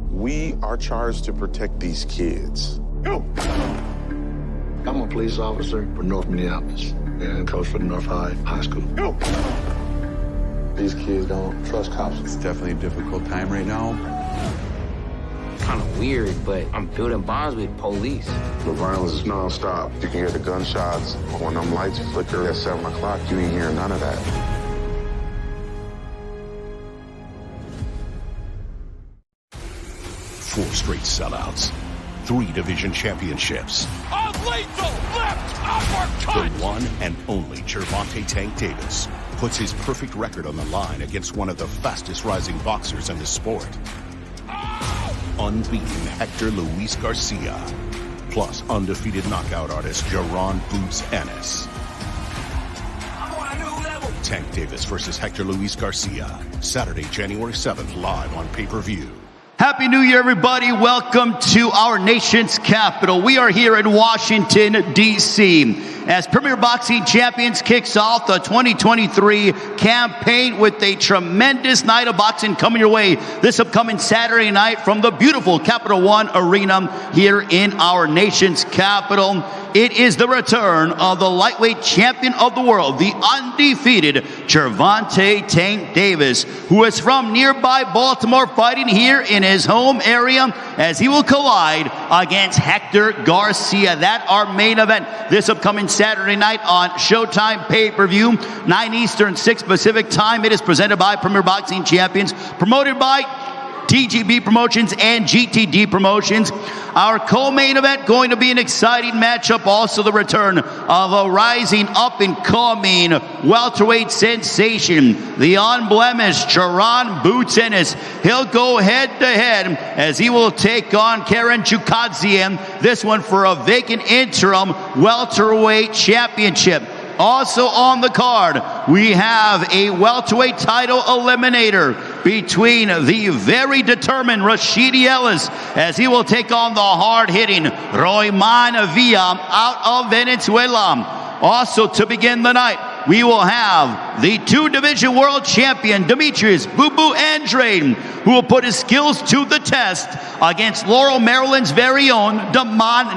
We are charged to protect these kids. Go! I'm a police officer for North Minneapolis and coach for North High School. Go! These kids don't trust cops. It's definitely a difficult time right now. Kind of weird, but I'm building bonds with police. The violence is nonstop. You can hear the gunshots. When them lights flicker at 7 o'clock, you ain't hearing none of that. 4 straight sellouts, 3 division championships. A lethal left uppercut! The one and only Gervonta Tank Davis puts his perfect record on the line against one of the fastest rising boxers in the sport. Unbeaten Hector Luis Garcia, plus undefeated knockout artist Jaron Ennis. Tank Davis versus Hector Luis Garcia, Saturday, January 7th, live on pay-per-view. Happy New Year, everybody. Welcome to our nation's capital. We are here in Washington, D.C. as Premier Boxing Champions kicks off the 2023 campaign with a tremendous night of boxing coming your way this upcoming Saturday night from the beautiful Capital One Arena here in our nation's capital. It is the return of the lightweight champion of the world, the undefeated Gervonta Tank Davis, who is from nearby Baltimore, fighting here in his home area as he will collide against Hector Garcia. That our main event this upcoming Saturday night on Showtime pay-per-view, 9 Eastern, 6 Pacific time. It is presented by Premier Boxing Champions, promoted by TGB Promotions and GTD Promotions. Our co-main event going to be an exciting matchup. Also the return of a rising up-and-coming welterweight sensation, the unblemished Jaron Ennis. He'll go head-to-head as he will take on Chukhadzhian. This one for a vacant interim welterweight championship. Also on the card, we have a welterweight title eliminator between the very determined Rashidi Ellis as he will take on the hard-hitting Roiman Villa out of Venezuela. Also to begin the night, we will have the 2-division world champion Demetrius Andrade, who will put his skills to the test against Laurel, Maryland's very own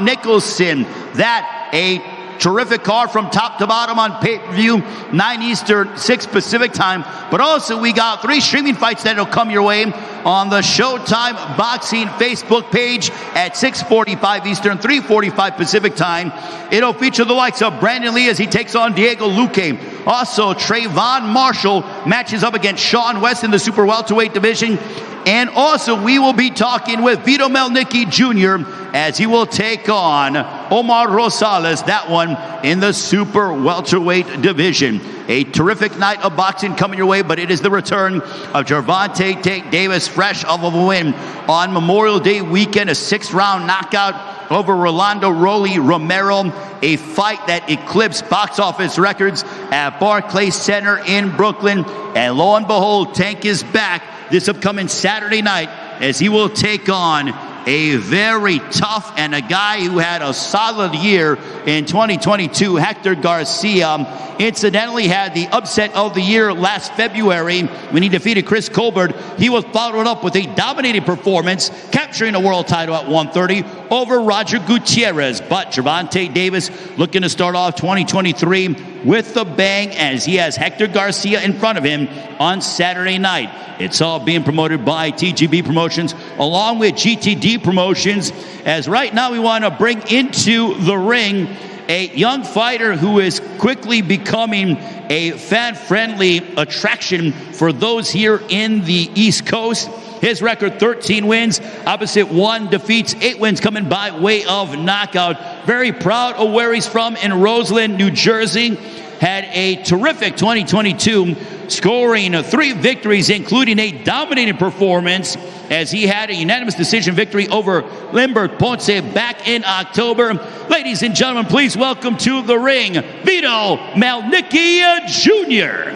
Nicholson. That a terrific card from top to bottom on pay-per-view, 9 Eastern, 6 Pacific time. But also we got 3 streaming fights that'll come your way on the Showtime Boxing Facebook page at 6:45 Eastern, 3:45 Pacific time. It'll feature the likes of Brandon Lee as he takes on Diego Luque. Also, Trayvon Marshall matches up against Sean West in the super welterweight division. And also, we will be talking with Vito Mielnicki Jr. as he will take on Omar Rosales, that one in the super welterweight division. A terrific night of boxing coming your way, but it is the return of Gervonta Tank Davis, fresh off of a win on Memorial Day weekend, a 6th-round knockout over Rolando Rolly Romero, a fight that eclipsed box office records at Barclays Center in Brooklyn. And lo and behold, Tank is back this upcoming Saturday night as he will take on a very tough and a guy who had a solid year in 2022, Hector Garcia. Incidentally had the upset of the year last February when he defeated Chris Colbert. He was followed up with a dominating performance, capturing a world title at 130 over Roger Gutierrez. But Gervonta Davis looking to start off 2023 with the bang as he has Hector Garcia in front of him on Saturday night. It's all being promoted by TGB Promotions along with GTD Promotions, as right now we want to bring into the ring a young fighter who is quickly becoming a fan-friendly attraction for those here in the East Coast. His record, 13 wins, opposite 1 defeats, 8 wins coming by way of knockout. Very proud of where he's from in Roseland, New Jersey. Had a terrific 2022, scoring 3 victories, including a dominating performance as he had a unanimous decision victory over Limbert Ponce back in October. Ladies and gentlemen, please welcome to the ring, Vito Mielnicki Jr.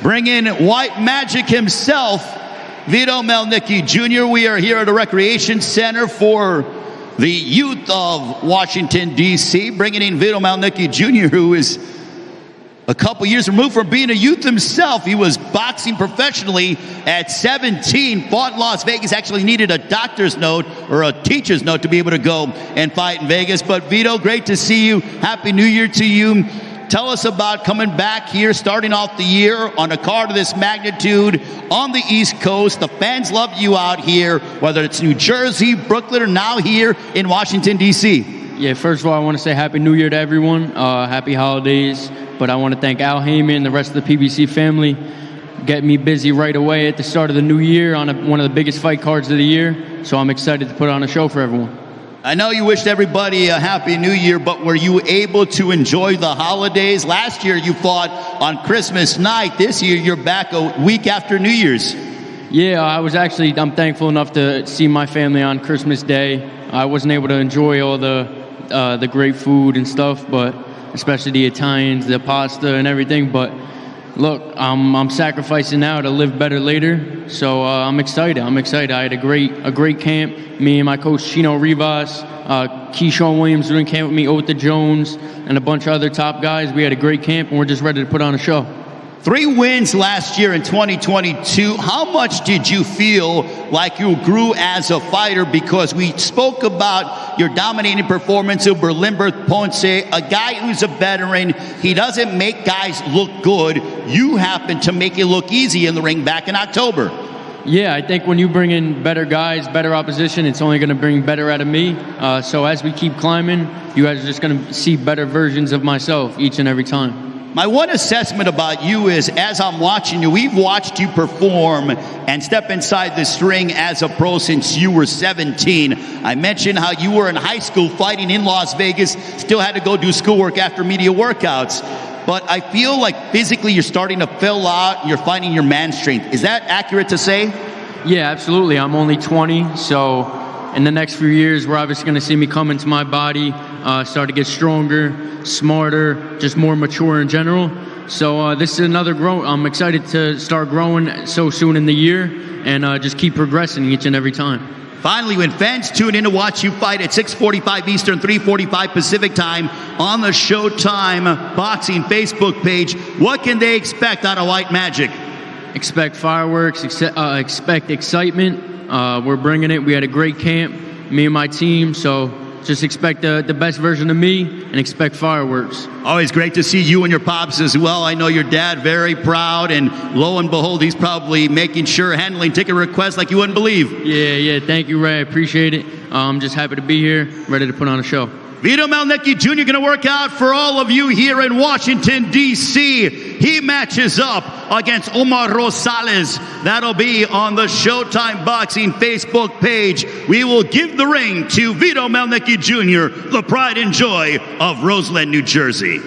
Bring in White Magic himself, Vito Mielnicki Jr. We are here at a recreation center for the youth of Washington, D.C., bringing in Vito Mielnicki Jr., who is a couple years removed from being a youth himself. He was boxing professionally at 17, fought in Las Vegas, actually needed a doctor's note or a teacher's note to be able to go and fight in Vegas. But Vito, great to see you. Happy New Year to you. Tell us about coming back here, starting off the year on a card of this magnitude on the East Coast. The fans love you out here, whether it's New Jersey, Brooklyn, or now here in Washington, D.C. Yeah, first of all, I want to say Happy New Year to everyone. Happy holidays. But I want to thank Al Heyman and the rest of the PBC family. Getting me busy right away at the start of the new year on one of the biggest fight cards of the year. So I'm excited to put on a show for everyone. I know you wished everybody a Happy New Year, but were you able to enjoy the holidays? Last year you fought on Christmas night. This year you're back a week after New Year's. Yeah, I'm thankful enough to see my family on Christmas Day. I wasn't able to enjoy all the great food and stuff, but especially the Italians, the pasta and everything. But look, I'm sacrificing now to live better later. So I'm excited. I had a great camp. Me and my coach Chino Rivas, Keyshawn Williams doing camp with me, Ota Jones, and a bunch of other top guys. We had a great camp, and we're just ready to put on a show. 3 wins last year in 2022. How much did you feel like you grew as a fighter? Because we spoke about your dominating performance over Limber Ponce, a guy who's a veteran. He doesn't make guys look good. You happen to make it look easy in the ring back in October. Yeah, I think when you bring in better guys, better opposition, it's only going to bring better out of me. So as we keep climbing, you guys are just going to see better versions of myself each and every time. My one assessment about you is, as I'm watching you, we've watched you perform and step inside this ring as a pro since you were 17. I mentioned how you were in high school fighting in Las Vegas, still had to go do schoolwork after media workouts. But I feel like physically you're starting to fill out, you're finding your man strength. Is that accurate to say? Yeah, absolutely. I'm only 20, so in the next few years, we're obviously going to see me come into my body, start to get stronger, smarter, just more mature in general. So this is another growth. I'm excited to start growing so soon in the year and just keep progressing each and every time. Finally, when fans tune in to watch you fight at 6:45 Eastern, 3:45 Pacific time on the Showtime Boxing Facebook page, what can they expect out of White Magic? Expect fireworks, expect excitement. We're bringing it. We had a great camp, me and my team, so just expect the best version of me and expect fireworks. Always great to see you and your pops as well. I know your dad very proud, and lo and behold, he's probably making sure, handling ticket requests like you wouldn't believe. Yeah, thank you, Ray. I appreciate it. I'm just happy to be here, ready to put on a show. Vito Mielnicki Jr. going to work out for all of you here in Washington, D.C. He matches up against Omar Rosales. That'll be on the Showtime Boxing Facebook page. We will give the ring to Vito Mielnicki Jr., the pride and joy of Roseland, New Jersey.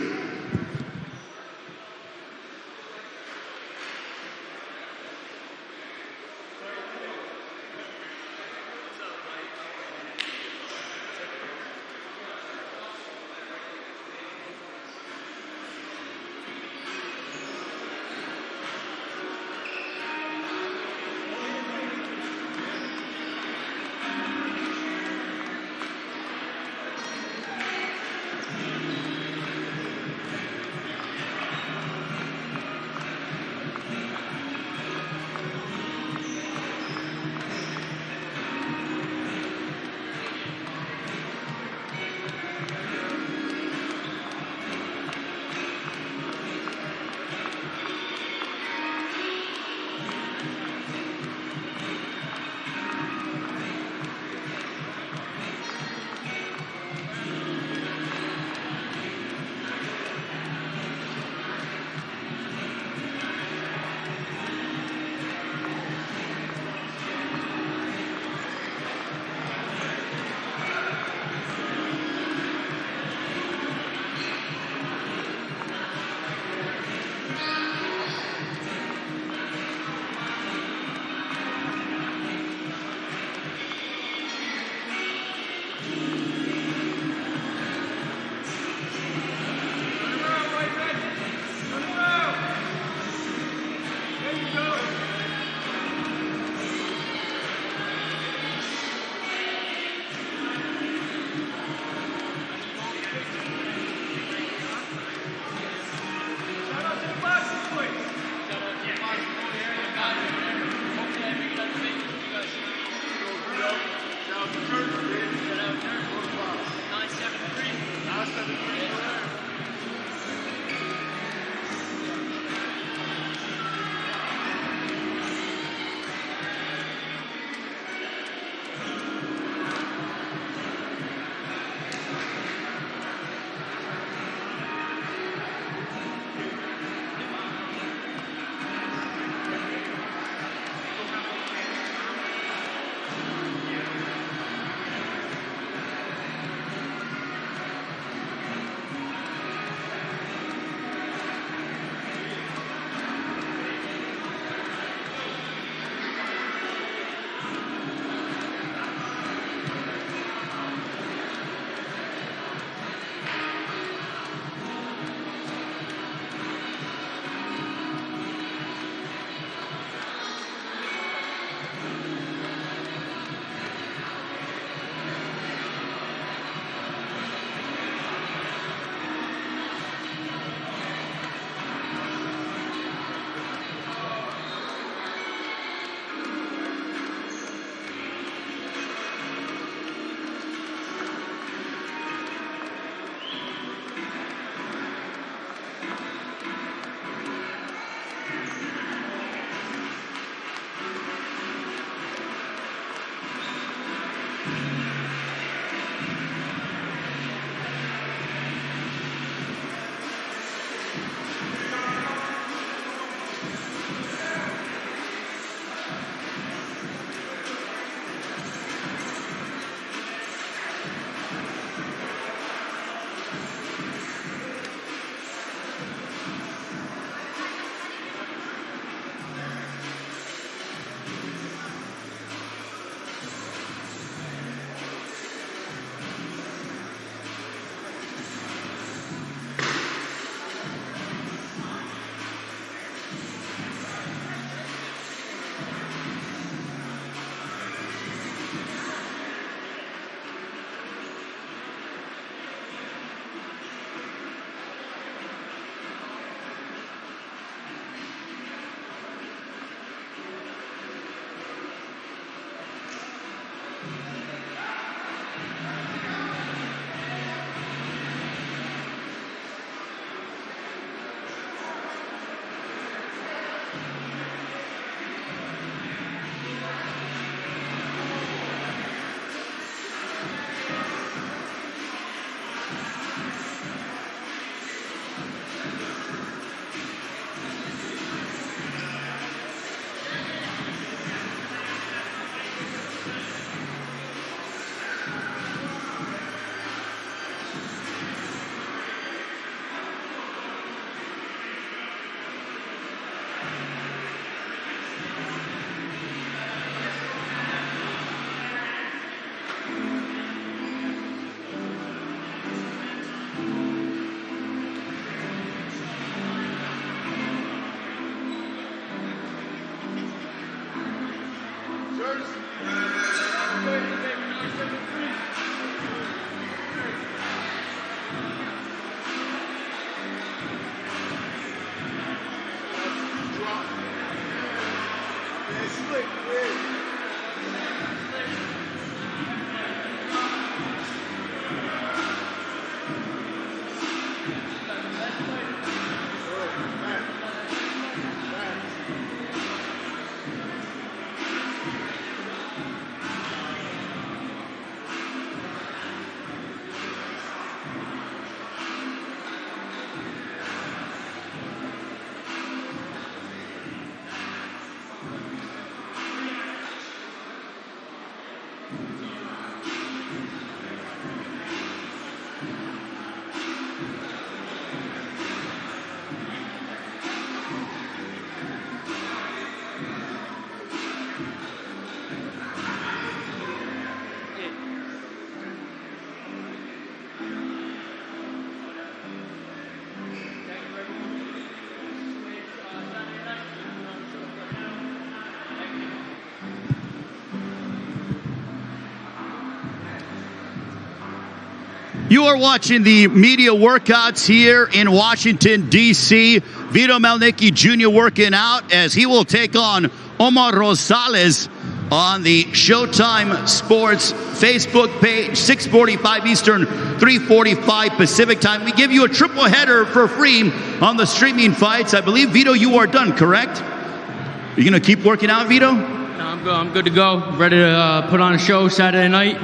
You are watching the media workouts here in Washington, D.C. Vito Mielnicki Jr. working out as he will take on Omar Rosales on the Showtime Sports Facebook page, 6:45 Eastern, 3:45 Pacific time. We give you a triple header for free on the streaming fights. I believe, Vito, you are done, correct? Are you going to keep working out, Vito? No, I'm good to go. Ready to put on a show Saturday night.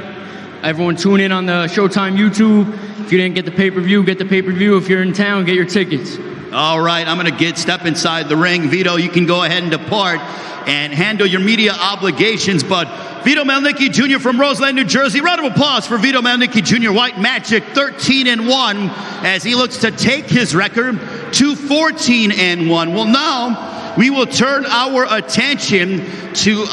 Everyone tune in on the Showtime YouTube. If you didn't get the pay-per-view, get the pay-per-view. If you're in town, get your tickets. All right, I'm going to step inside the ring. Vito, you can go ahead and depart and handle your media obligations. But Vito Mielnicki Jr. from Roseland, New Jersey. Round of applause for Vito Mielnicki Jr. White Magic, 13-1, as he looks to take his record to 14-1. Well, now we will turn our attention to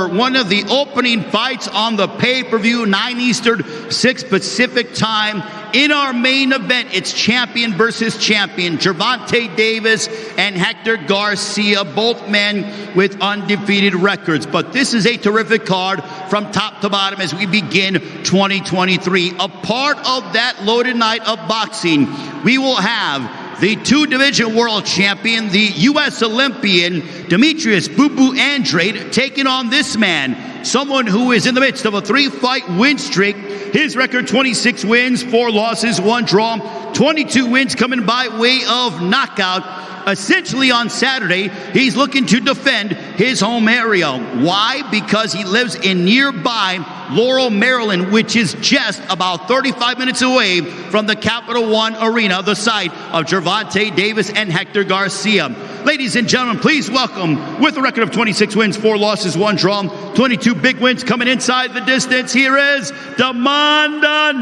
one of the opening fights on the pay-per-view, 9 Eastern, 6 Pacific time. In our main event, it's champion versus champion, Gervonta Davis and Hector Garcia, both men with undefeated records. But this is a terrific card from top to bottom as we begin 2023. A part of that loaded night of boxing, we will have the two-division world champion, the U.S. Olympian, Demetrius "Boo-Boo" Andrade, taking on this man, someone who is in the midst of a 3-fight win streak. His record, 26 wins, 4 losses, 1 draw, 22 wins coming by way of knockout. Essentially on Saturday, he's looking to defend his home area. Why? Because he lives in nearby Laurel, Maryland, which is just about 35 minutes away from the Capital One Arena, the site of Gervonta Davis and Hector Garcia. Ladies and gentlemen, please welcome, with a record of 26 wins, 4 losses, 1 draw, 22 big wins coming inside the distance, here is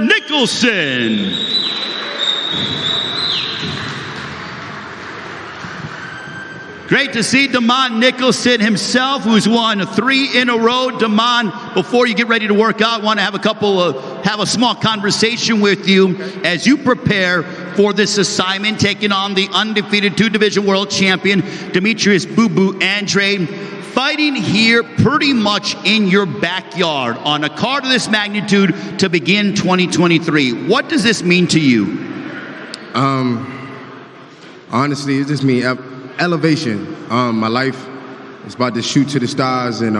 Nicholson. Great to see Nicholson himself, who's won 3 in a row. Before you get ready to work out, I want to have a small conversation with you as you prepare for this assignment, taking on the undefeated two-division world champion, Demetrius "Boo-Boo" Andrade, fighting here pretty much in your backyard on a card of this magnitude to begin 2023. What does this mean to you? Honestly, it just means elevation. My life is about to shoot to the stars, and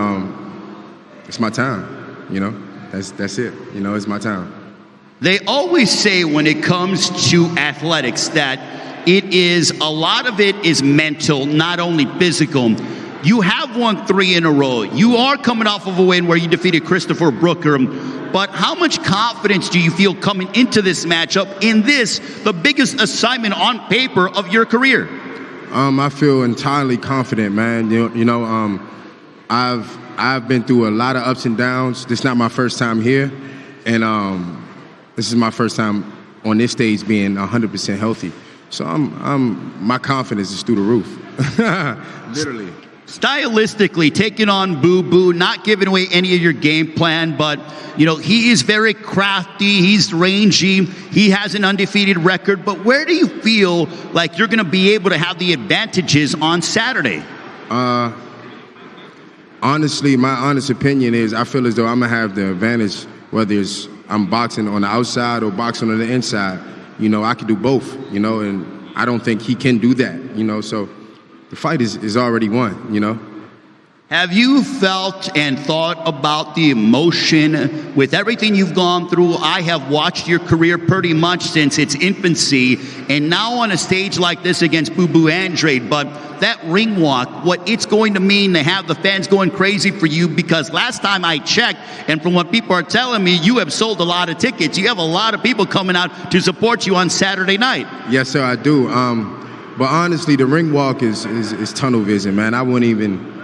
it's my time. You know, that's it. You know, it's my time. They always say when it comes to athletics that a lot of it is mental, not only physical. You have won 3 in a row. You are coming off of a win where you defeated Christopher Brooker. But how much confidence do you feel coming into this matchup in the biggest assignment on paper of your career? I feel entirely confident, man. You know, I've been through a lot of ups and downs. This is not my first time here, and this is my first time on this stage being 100% healthy. So my confidence is through the roof, literally. Stylistically, taking on Boo-Boo, not giving away any of your game plan, but, you know, he is very crafty, he's rangy, he has an undefeated record, but where do you feel like you're going to be able to have the advantages on Saturday? Honestly, my honest opinion is I feel as though I'm going to have the advantage, whether it's I'm boxing on the outside or boxing on the inside. You know, I can do both, you know, and I don't think he can do that, you know. So the fight is already won, you know. Have you felt and thought about the emotion with everything you've gone through? I have watched your career pretty much since its infancy, and now on a stage like this against Boo Andrade, but that ring walk, what it's going to mean to have the fans going crazy for you, because last time I checked, and from what people are telling me, you have sold a lot of tickets. You have a lot of people coming out to support you on Saturday night. Yes, sir, I do. But honestly, the ring walk is tunnel vision, man. I wouldn't even...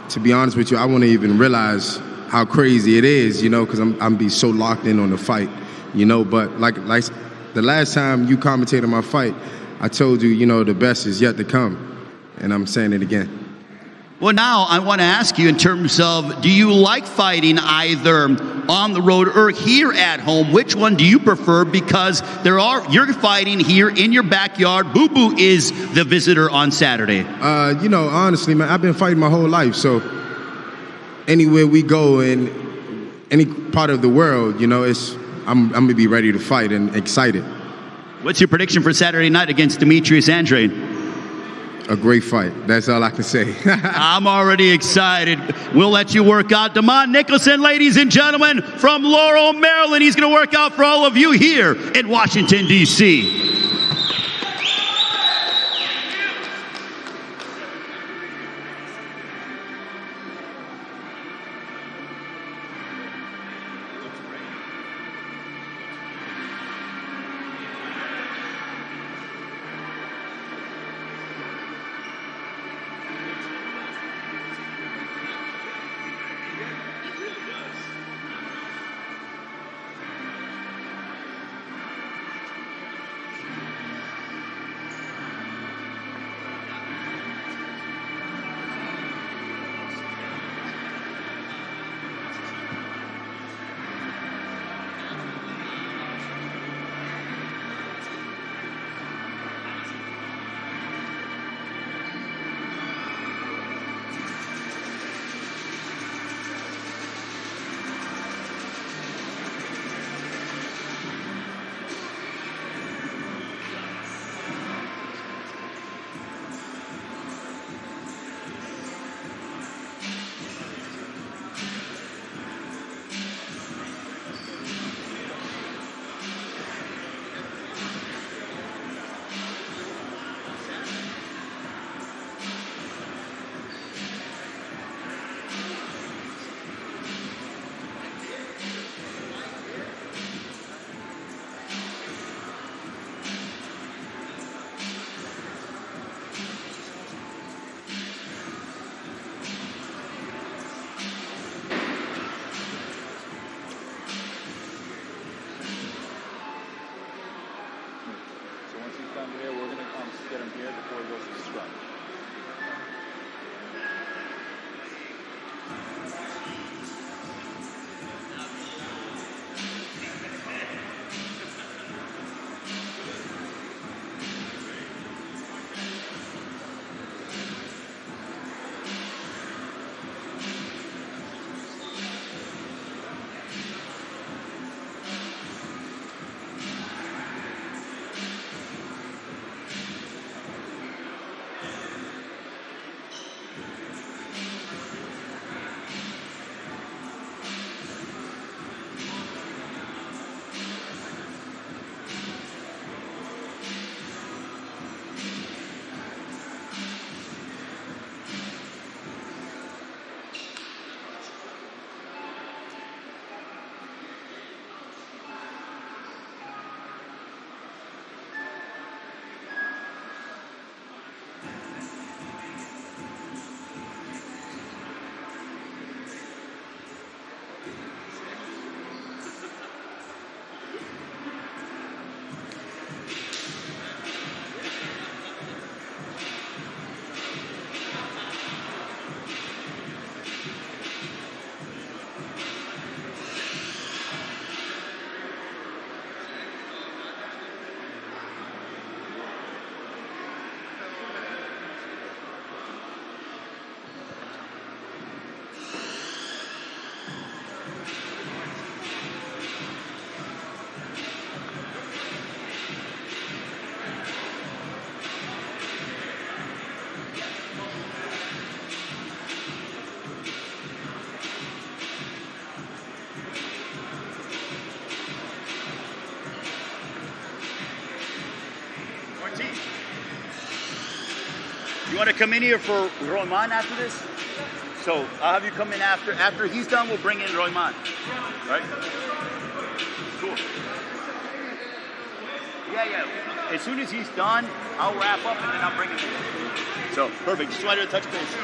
to be honest with you, I wouldn't even realize how crazy it is, you know, because I'm be so locked in on the fight, you know. But like the last time you commentated my fight, I told you, you know, the best is yet to come, and I'm saying it again. Well, now I want to ask you in terms of, do you like fighting either on the road or here at home? Which one do you prefer? Because you're fighting here in your backyard. Boo Boo is the visitor on Saturday. You know, honestly, man, I've been fighting my whole life. So anywhere we go in any part of the world, you know, I'm gonna be ready to fight and excited. What's your prediction for Saturday night against Demetrius Andrade? A great fight. That's all I can say. I'm already excited. We'll let you work out. Nicholson, ladies and gentlemen, from Laurel, Maryland. He's going to work out for all of you here in Washington, D.C. You want to come in here for Roiman after this? So I'll have you come in after. After he's done, we'll bring in Roiman. Right? Cool. Yeah. As soon as he's done, I'll wrap up and then I'll bring him in. So, perfect. Just wanted to touch base.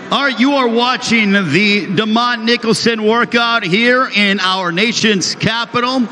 All right, you are watching the Nicholson workout here in our nation's capital,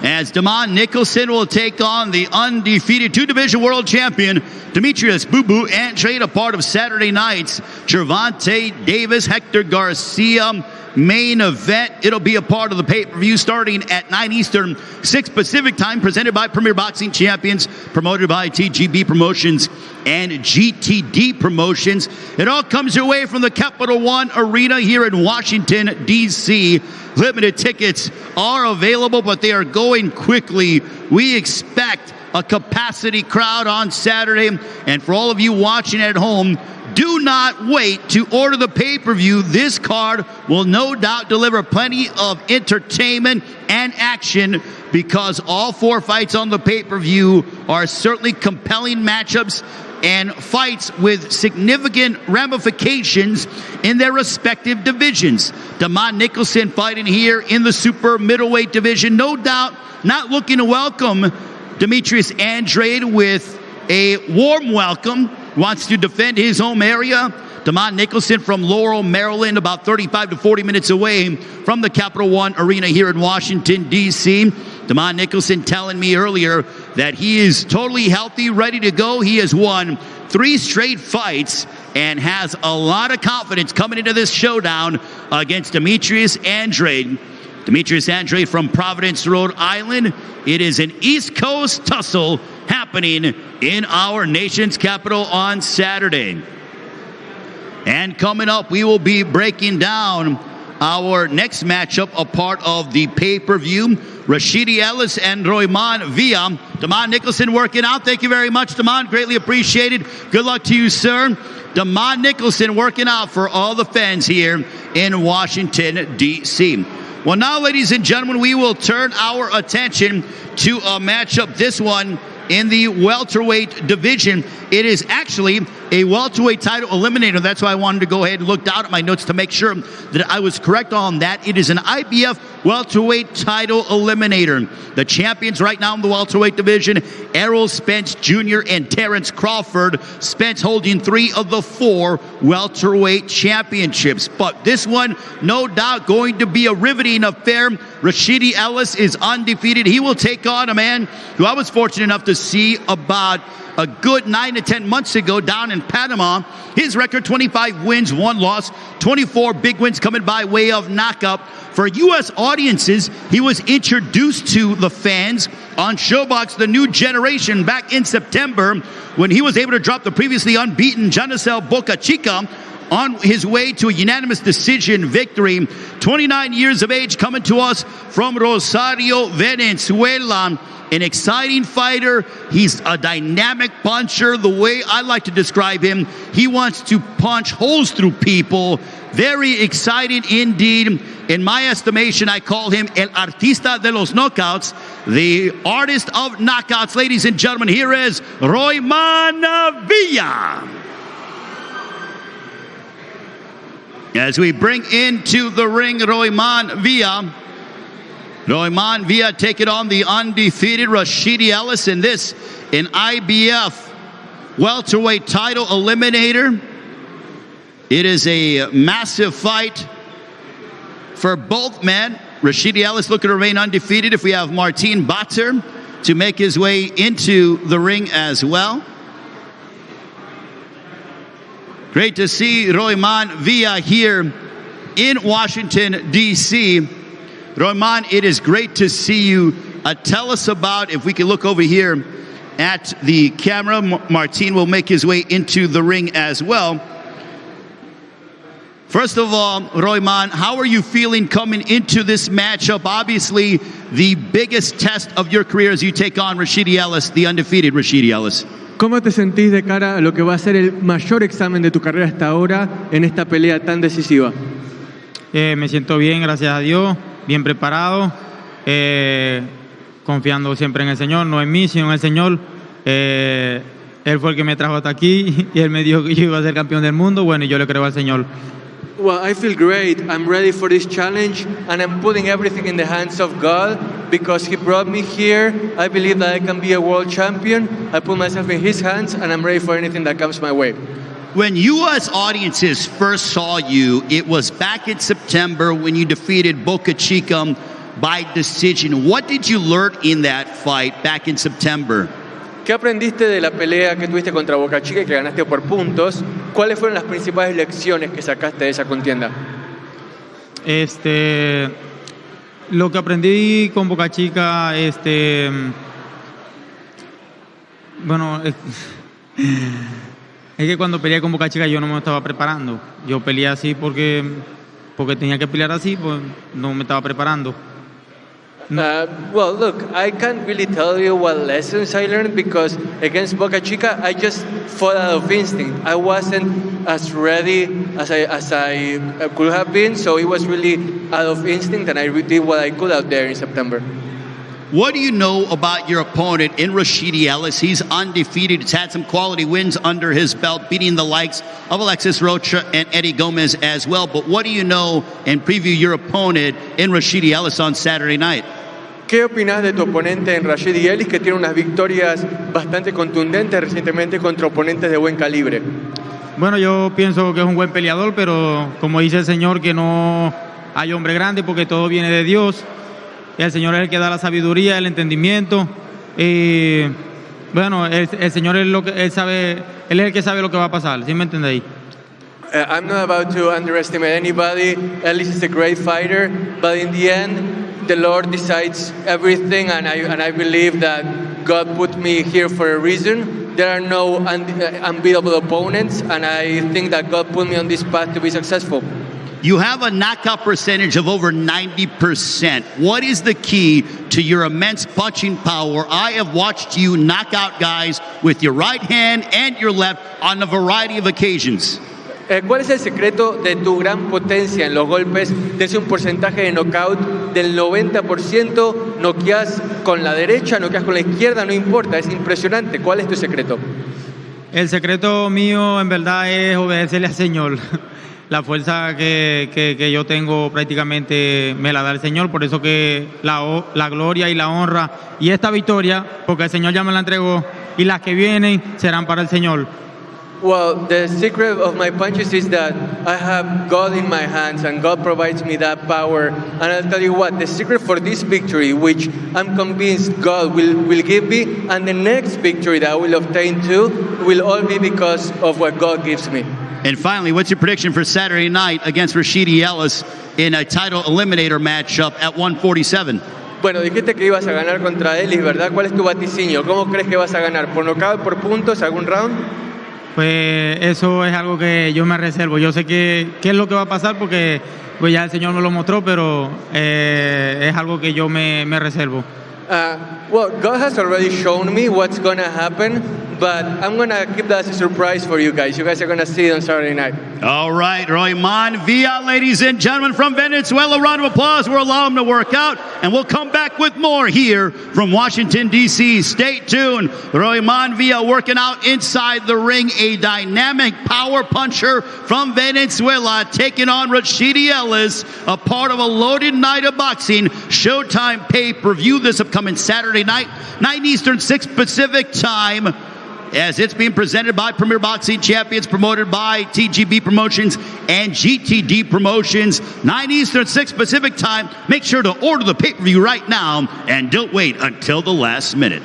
as Nicholson will take on the undefeated two-division world champion Demetrius "Boo Andrade, a part of Saturday night's Gervonta Davis, Hector Garcia main event. It'll be a part of the pay-per-view starting at 9 Eastern, 6 Pacific time, presented by Premier Boxing Champions, promoted by TGB Promotions and GTD Promotions. It all comes your way from the Capital One Arena here in Washington, D.C. Limited tickets are available, but they are going quickly. We expect a capacity crowd on Saturday, and for all of you watching at home, do not wait to order the pay-per-view. This card will no doubt deliver plenty of entertainment and action, because all 4 fights on the pay-per-view are certainly compelling matchups and fights with significant ramifications in their respective divisions. Nicholson fighting here in the super middleweight division, no doubt not looking to welcome Demetrius Andrade with a warm welcome. Wants to defend his home area. Nicholson from Laurel, Maryland, about 35 to 40 minutes away from the Capital One Arena here in Washington, D.C. Nicholson telling me earlier that he is totally healthy, ready to go. He has won 3 straight fights and has a lot of confidence coming into this showdown against Demetrius Andrade. Demetrius Andrade from Providence, Rhode Island. It is an East Coast tussle happening in our nation's capital on Saturday. And coming up, we will be breaking down our next matchup, a part of the pay-per-view. Rashidi Ellis and Roiman Villa. Damon Nicholson working out. Thank you very much, Damon. Greatly appreciated. Good luck to you, sir. Damon Nicholson working out for all the fans here in Washington, D.C. Well, now, ladies and gentlemen, we will turn our attention to a matchup, this one in the welterweight division. It is actually a welterweight title eliminator. That's why I wanted to go ahead and look down at my notes to make sure that I was correct on that. It is an IBF welterweight title eliminator. The champions right now in the welterweight division, Errol Spence Jr. and Terrence Crawford. Spence holding 3 of the 4 welterweight championships. But this one, no doubt, going to be a riveting affair. Rashidi Ellis is undefeated. He will take on a man who I was fortunate enough to see about a good 9 to 10 months ago down in Panama. His record, 25 wins, 1 loss, 24 big wins coming by way of knockout. For U.S. audiences, he was introduced to the fans on ShowBox The New Generation back in September when he was able to drop the previously unbeaten Janisel Boca Chica on his way to a unanimous decision victory. 29 years of age, coming to us from Rosario, Venezuela. An exciting fighter. He's a dynamic puncher. The way I like to describe him, he wants to punch holes through people. Very exciting indeed. In my estimation, I call him El Artista de los Knockouts, the artist of knockouts. Ladies and gentlemen, here is Roiman Villa. As we bring into the ring Roiman Villa. Roiman Villa taking on the undefeated Rashidi Ellis in this, an IBF welterweight title eliminator. It is a massive fight for both men. Rashidi Ellis looking to remain undefeated. If we have Martin Batter to make his way into the ring as well. Great to see Roiman Villa here in Washington, D.C. Roiman, it is great to see you. Tell us about, if we can look over here at the camera, Martin will make his way into the ring as well. First of all, Roiman, how are you feeling coming into this matchup? Obviously, the biggest test of your career as you take on Rashidi Ellis, the undefeated Rashidi Ellis. ¿Cómo te sentís de cara a lo que va a ser el mayor examen de tu carrera hasta ahora en esta pelea tan decisiva? Me siento bien, gracias a Dios. Bien preparado, confiando siempre en el Señor, no en mí, sino en el Señor. Él fue el que me trajo hasta aquí y Él me dijo que yo iba a ser campeón del mundo. Bueno, y yo le creo al Señor. Well, I feel great. I'm ready for this challenge, and I'm putting everything in the hands of God because He brought me here. I believe that I can be a world champion. I put myself in His hands, and I'm ready for anything that comes my way. When U.S. audiences first saw you, it was back in September when you defeated Boca Chica by decision. What did you learn in that fight back in September? ¿Qué aprendiste de la pelea que tuviste contra Boca Chica y que ganaste por puntos? ¿Cuáles fueron las principales lecciones que sacaste de esa contienda? Lo que aprendí con Boca Chica, bueno, es que cuando peleé con Boca Chica yo no me estaba preparando. Yo peleé así porque tenía que pelear así, pues no me estaba preparando. Well, look, I can't really tell you what lessons I learned because against Boca Chica, I just fought out of instinct. I wasn't as ready as I could have been, so it was really out of instinct, and I did what I could out there in September. What do you know about your opponent in Rashidi Ellis? He's undefeated. He's had some quality wins under his belt, beating the likes of Alexis Rocha and Eddie Gomez as well. But what do you know and preview your opponent in Rashidi Ellis on Saturday night? ¿Qué opinas de tu oponente en Rashidi Ellis, que tiene unas victorias bastante contundentes recientemente contra oponentes de buen calibre? Bueno, yo pienso que es un buen peleador, pero como dice el Señor, que no hay hombre grande porque todo viene de Dios. El Señor es el que da la sabiduría, el entendimiento. Y bueno, el Señor es lo que Él sabe, Él es el que sabe lo que va a pasar, ¿sí me entendéis? I'm not about to underestimate anybody. Ellis is a great fighter, but in the end, the Lord decides everything, and I believe that God put me here for a reason. There are no unbeatable opponents, and I think that God put me on this path to be successful. You have a knockout percentage of over 90%. What is the key to your immense punching power? I have watched you knock out guys with your right hand and your left on a variety of occasions. ¿Cuál es el secreto de tu gran potencia en los golpes? Tienes un porcentaje de knockout del 90%, noqueas con la derecha, noqueas con la izquierda, no importa, es impresionante. ¿Cuál es tu secreto? El secreto mío en verdad es obedecerle al Señor. La fuerza que yo tengo prácticamente me la da el Señor, por eso que la gloria y la honra y esta victoria, porque el Señor ya me la entregó, y las que vienen serán para el Señor. Well, the secret of my punches is that I have God in my hands and God provides me that power. And I'll tell you what, the secret for this victory, which I'm convinced God will give me, and the next victory that I will obtain too, will all be because of what God gives me. And finally, what's your prediction for Saturday night against Rashidi Ellis in a title eliminator matchup at 147? Bueno, dijiste que ibas a ganar contra Ellis, ¿verdad? ¿Cuál es tu vaticinio? ¿Cómo crees que vas a ganar? ¿Por nocaut, por puntos, algún round? Pues eso es algo que yo me reservo. Yo sé qué es lo que va a pasar porque pues ya el Señor me lo mostró, pero es algo que yo me reservo. Well, God has already shown me what's going to happen, but I'm going to keep that as a surprise for you guys. You guys are going to see it on Saturday night. All right, Roiman Villa, ladies and gentlemen, from Venezuela. Round of applause. We'll allow him to work out, and we'll come back with more here from Washington, D.C. Stay tuned. Roiman Villa working out inside the ring, a dynamic power puncher from Venezuela, taking on Rashidi Ellis, a part of a loaded night of boxing. Showtime pay-per-view this upcoming Saturday night, 9 Eastern, 6 Pacific time, as it's being presented by Premier Boxing Champions, promoted by TGB Promotions and GTD Promotions. 9 Eastern, 6 Pacific time. Make sure to order the pay-per-view right now and don't wait until the last minute.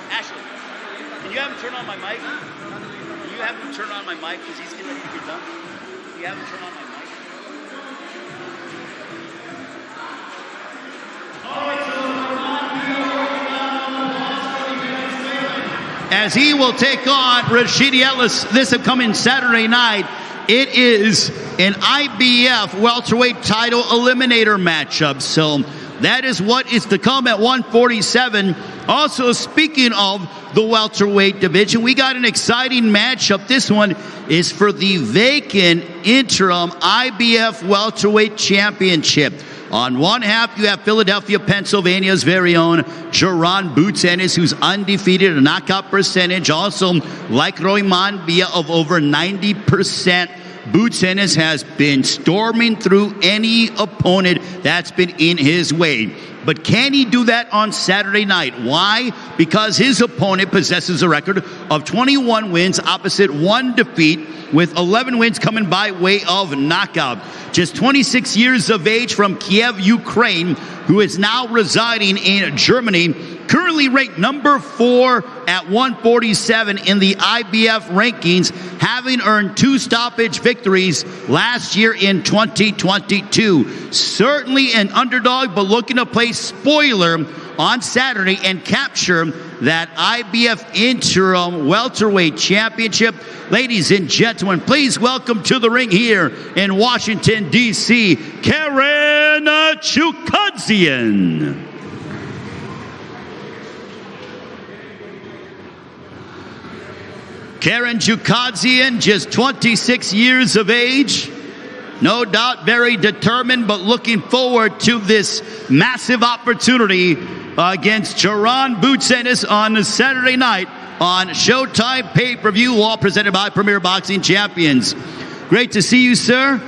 Ashley, can you have him turn on my mic? Can you have him turn on my mic because he's getting ready to get done? Can you have him turn on my mic? As he will take on Rashidi Ellis this upcoming Saturday night. It is an IBF welterweight title eliminator matchup. So that is what is to come at 147. Also, speaking of the welterweight division, we got an exciting matchup. This one is for the vacant interim IBF welterweight championship. On one half, you have Philadelphia, Pennsylvania's very own Jaron Ennis, who's undefeated, a knockout percentage. Also, like Roiman Villa of over 90%. Ennis has been storming through any opponent that's been in his way. But can he do that on Saturday night? Why? Because his opponent possesses a record of 21 wins opposite 1 defeat, with 11 wins coming by way of knockout. Just 26 years of age, from Kiev, Ukraine, who is now residing in Germany. Currently ranked number 4 at 147 in the IBF rankings, having earned 2 stoppage victories last year in 2022. Certainly an underdog, but looking to play spoiler on Saturday and capture that IBF interim welterweight championship. Ladies and gentlemen, please welcome to the ring here in Washington, D.C., Karen Chukhadzhian. Karen Chukhadzhian, just 26 years of age, No doubt very determined, but looking forward to this massive opportunity against Jaron Ennis on Saturday night on Showtime pay-per-view, all presented by Premier Boxing Champions. Great to see you, sir.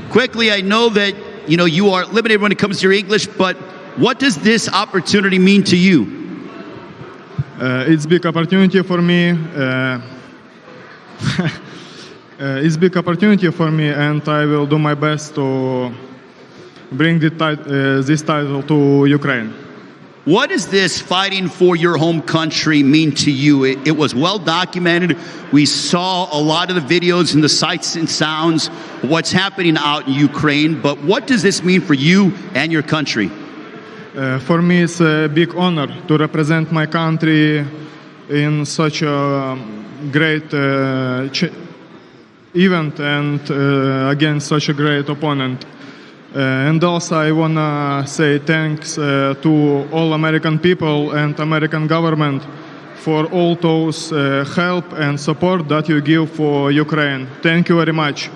Quickly, I know that you are limited when it comes to your English, but what does this opportunity mean to you? It's a big opportunity for me. It's a big opportunity for me, and I will do my best to bring this title to Ukraine. What does this fighting for your home country mean to you? It was well documented. We saw a lot of the videos and the sights and sounds of what's happening out in Ukraine, but what does this mean for you and your country? For me, it's a big honor to represent my country in such a great event and against such a great opponent. And also I want to say thanks to all American people and American government for all those help and support that you give for Ukraine. Thank you very much.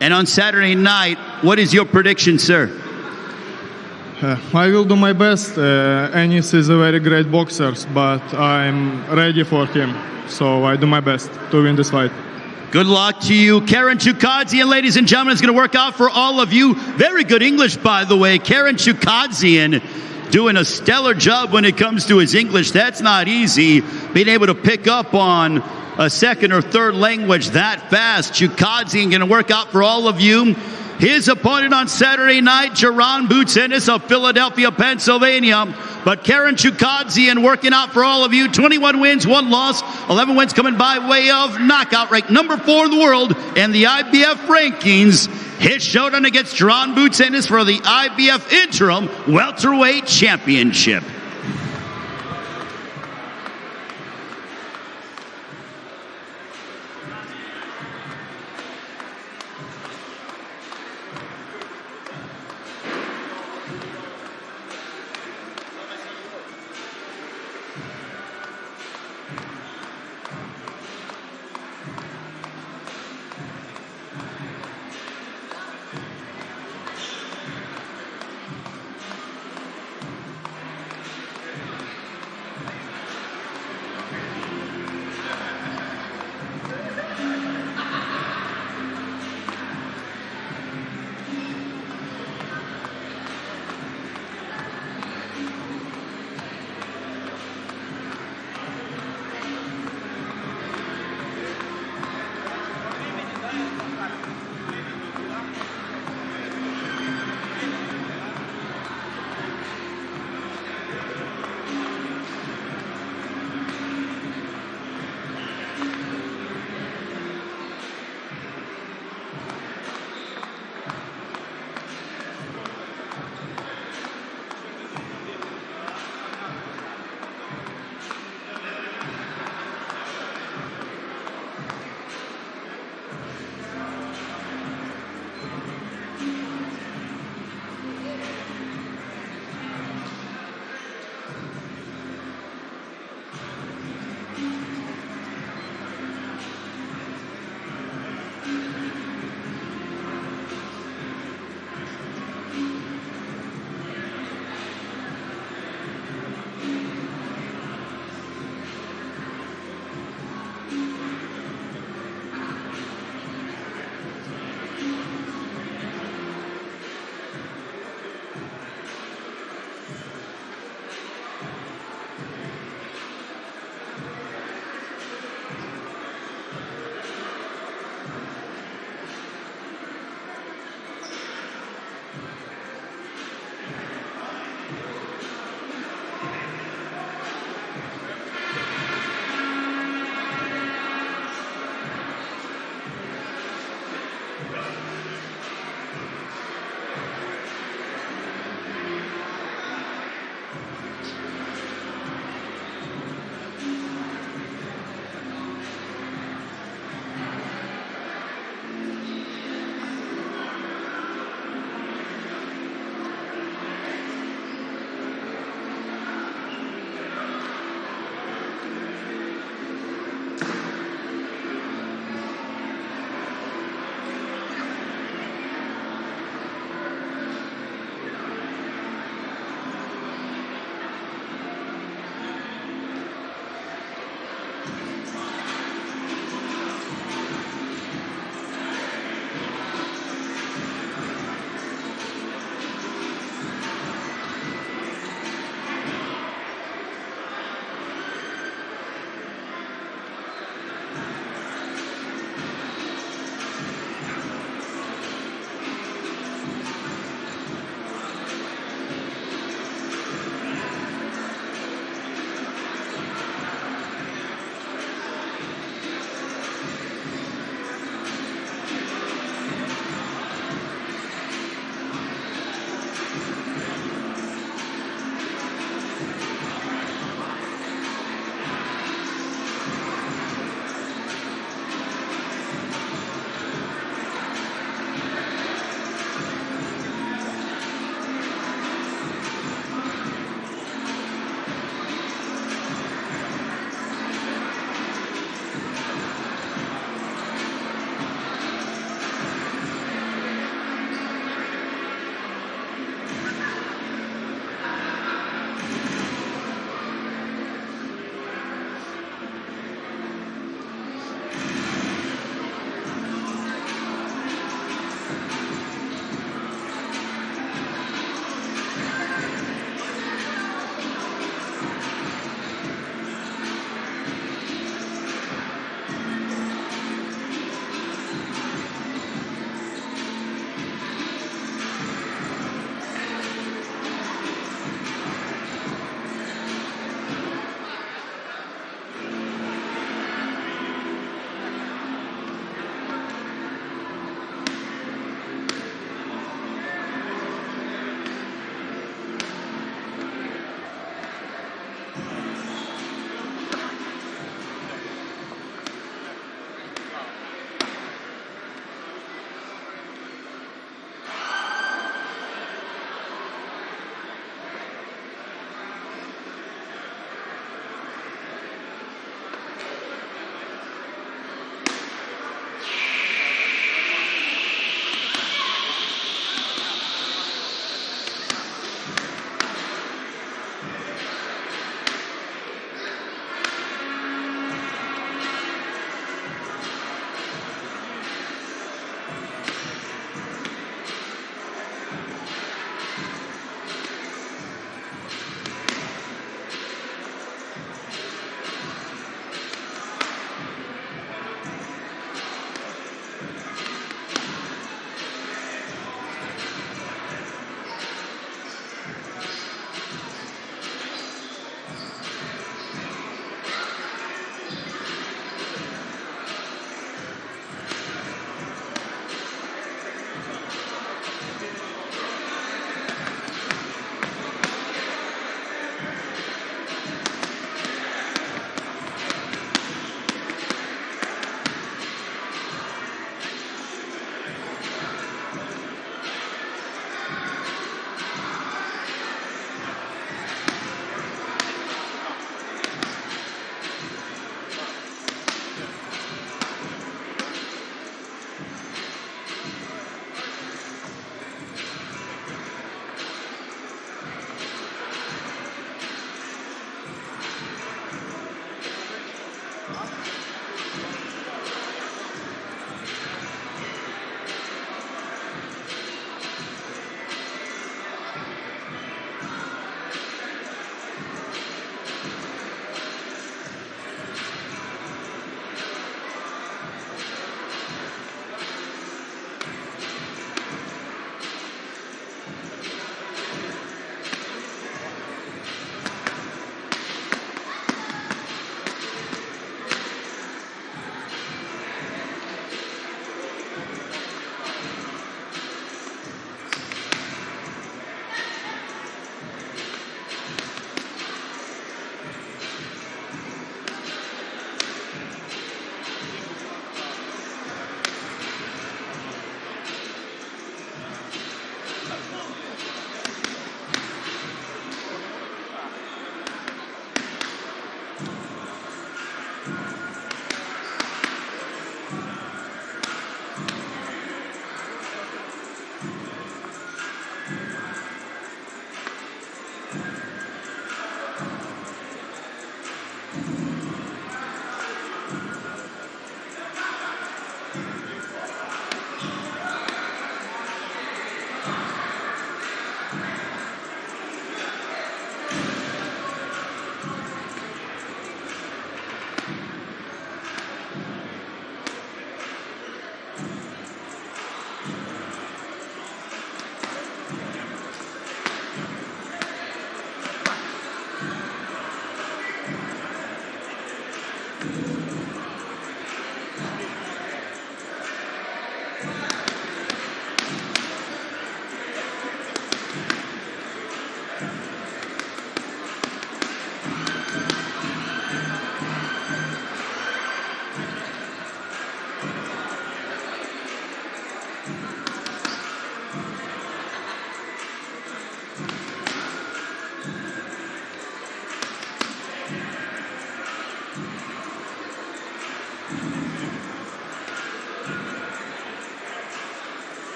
And on Saturday night, what is your prediction, sir? I will do my best. Ennis is a very great boxer, but I'm ready for him. So I do my best to win this fight. Good luck to you. Karen Chukhadzhian, ladies and gentlemen, is going to work out for all of you. Very good English, by the way. Karen Chukhadzhian doing a stellar job when it comes to his English. That's not easy, being able to pick up on a second or third language that fast. Chukhadzhian going to work out for all of you. His opponent on Saturday night, Jaron Ennis of Philadelphia, Pennsylvania. But Karen Chukhadzhian working out for all of you. 21 wins, 1 loss, 11 wins coming by way of knockout, ranked number 4 in the world in the IBF rankings. His showdown against Jaron Ennis for the IBF Interim Welterweight Championship.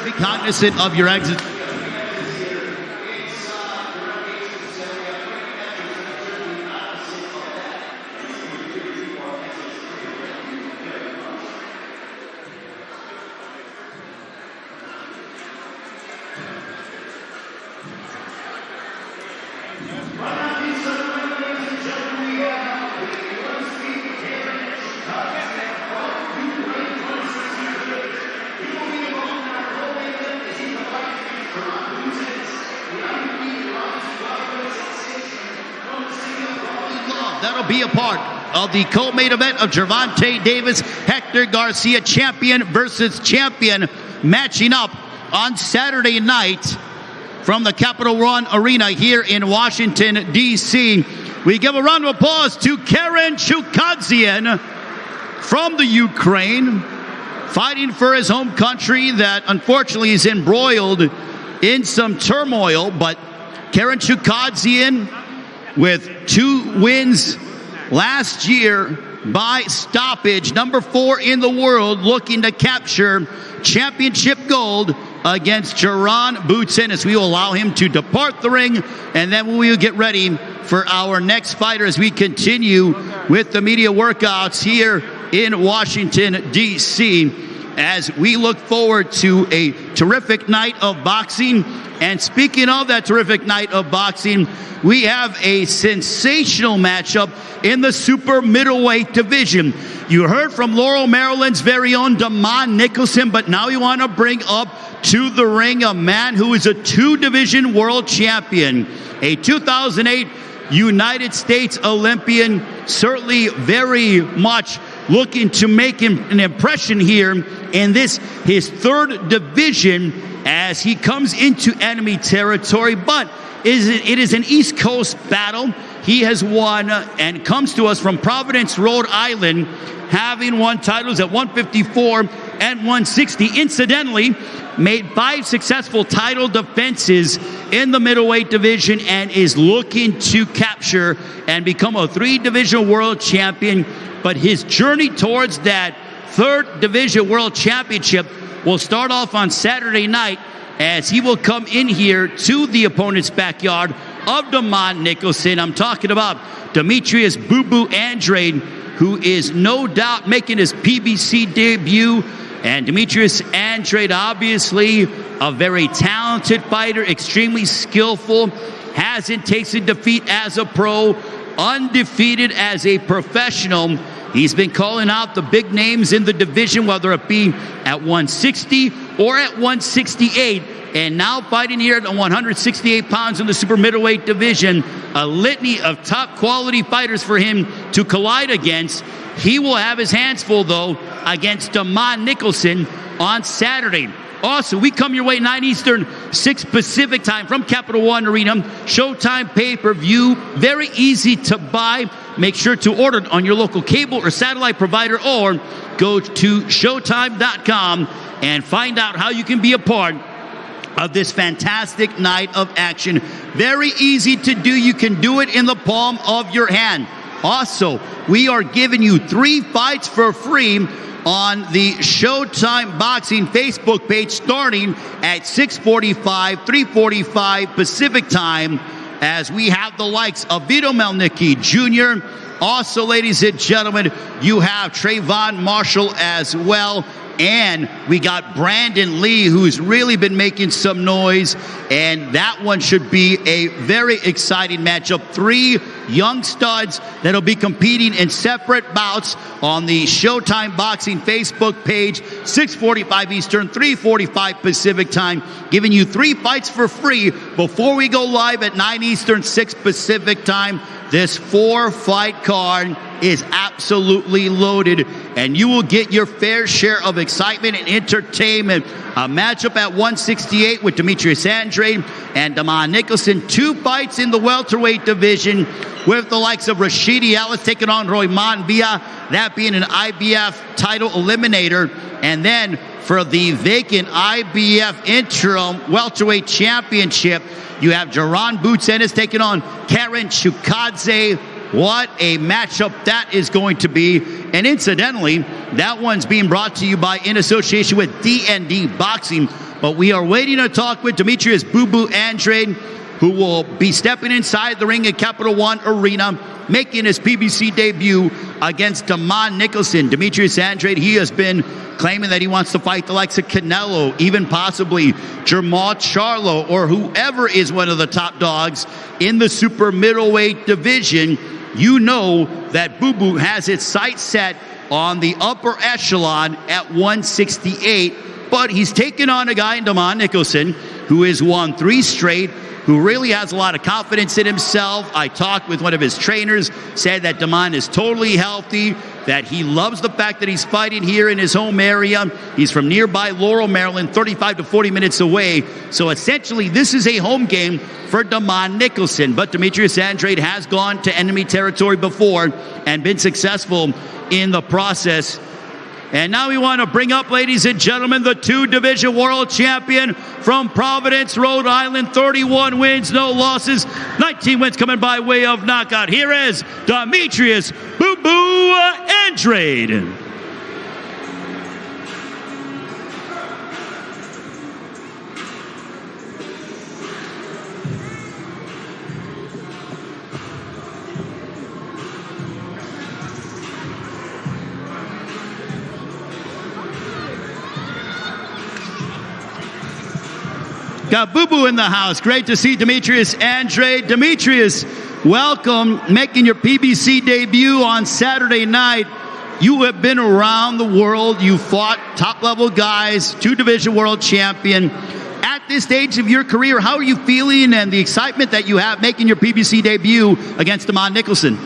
Be cognizant of your exit. That'll be a part of the co-main event of Gervonta Davis, Hector Garcia, champion versus champion, matching up on Saturday night from the Capital One Arena here in Washington, D.C. We give a round of applause to Chukhadzhian from the Ukraine, fighting for his home country that unfortunately is embroiled in some turmoil. But Chukhadzhian, with 2 wins last year by stoppage, number 4 in the world, looking to capture championship gold against Jaron Ennis. We will allow him to depart the ring, and then we will get ready for our next fighter as we continue with the media workouts here in Washington, D.C., as we look forward to a terrific night of boxing. And speaking of that terrific night of boxing, we have a sensational matchup in the super middleweight division. You heard from Laurel, Maryland's very own Nicholson, but now you want to bring up to the ring a man who is a 2-division world champion, a 2008 United States Olympian, certainly very much looking to make an impression here in this, his 3rd division, as he comes into enemy territory. But it is an East Coast battle. He has won and comes to us from Providence, Rhode Island, having won titles at 154 and 160. Incidentally, made 5 successful title defenses in the middleweight division and is looking to capture and become a 3-division world champion. But his journey towards that 3rd division world championship will start off on Saturday night, as he will come in here to the opponent's backyard of Nicholson. I'm talking about Demetrius "Boo Boo" Andrade, who is no doubt making his PBC debut. And Demetrius Andrade, obviously a very talented fighter, extremely skillful, hasn't tasted defeat as a pro, undefeated as a professional. He's been calling out the big names in the division, whether it be at 160 or at 168, and now fighting here at 168 pounds in the super middleweight division. A litany of top quality fighters for him to collide against. He will have his hands full, though, against Nicholson on Saturday. Also, we come your way 9 Eastern, 6 Pacific time from Capital One Arena. Showtime pay-per-view, very easy to buy. Make sure to order it on your local cable or satellite provider, or go to showtime.com and find out how you can be a part of this fantastic night of action. Very easy to do. You can do it in the palm of your hand. Also, we are giving you 3 fights for free on the Showtime Boxing Facebook page, starting at 6:45, 3:45 Pacific time, as we have the likes of Vito Mielnicki Jr. Also, ladies and gentlemen, you have Trayvon Marshall as well. And we got Brandon Lee, who's really been making some noise. And that one should be a very exciting matchup. 3 young studs that'll be competing in separate bouts on the Showtime Boxing Facebook page, 6:45 Eastern, 3:45 Pacific time, giving you 3 fights for free before we go live at 9 Eastern, 6 Pacific time. This 4-fight card is absolutely loaded, and you will get your fair share of excitement and entertainment. A matchup at 168 with Demetrius Andrade and Nicholson. 2 fights in the welterweight division with the likes of Rashidi Ellis taking on Roiman Villa, that being an IBF title eliminator. And then for the vacant IBF interim welterweight championship, you have Jaron Ennis taking on Karen Chukhadzhian. What a matchup that is going to be. And incidentally, that one's being brought to you by in association with D&D Boxing. But we are waiting to talk with Demetrius Boo Boo Andrade, who will be stepping inside the ring at Capital One Arena, making his PBC debut against Nicholson. Demetrius Andrade, he has been claiming that he wants to fight the likes of Canelo, even possibly Jermall Charlo, or whoever is one of the top dogs in the super middleweight division. You know that Boo Boo has its sights set on the upper echelon at 168, but he's taken on a guy in Nicholson who has won 3 straight, who really has a lot of confidence in himself. I talked with one of his trainers, said that Damon is totally healthy, that he loves the fact that he's fighting here in his home area. He's from nearby Laurel, Maryland, 35 to 40 minutes away. So essentially, this is a home game for Nicholson. But Demetrius Andrade has gone to enemy territory before and been successful in the process. And now we want to bring up, ladies and gentlemen, the 2-division world champion from Providence, Rhode Island. 31 wins, no losses, 19 wins coming by way of knockout. Here is Demetrius Boo Boo Andrade. Got Boo Boo in the house. Great to see Demetrius Andrade. Demetrius, welcome, making your PBC debut on Saturday night. You have been around the world. You fought top-level guys, 2-division world champion. At this stage of your career, how are you feeling and the excitement that you have making your PBC debut against Nicholson?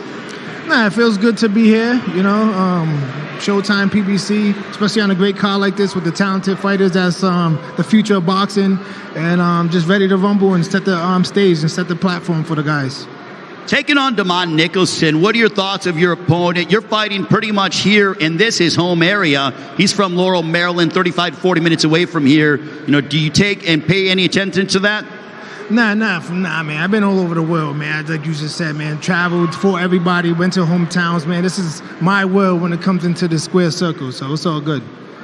Nah, it feels good to be here, you know. Showtime PBC, especially on a great card like this with the talented fighters that's the future of boxing, and just ready to rumble and set the stage and set the platform for the guys. Taking on Nicholson, what are your thoughts of your opponent? You're fighting pretty much here in his home area. He's from Laurel, Maryland, 35 to 40 minutes away from here. You know, do you take and pay any attention to that? Nah, man. I've been all over the world, man. Like you just said, man. Traveled for everybody, went to hometowns, man. This is my world when it comes into the square circle, so it's all good.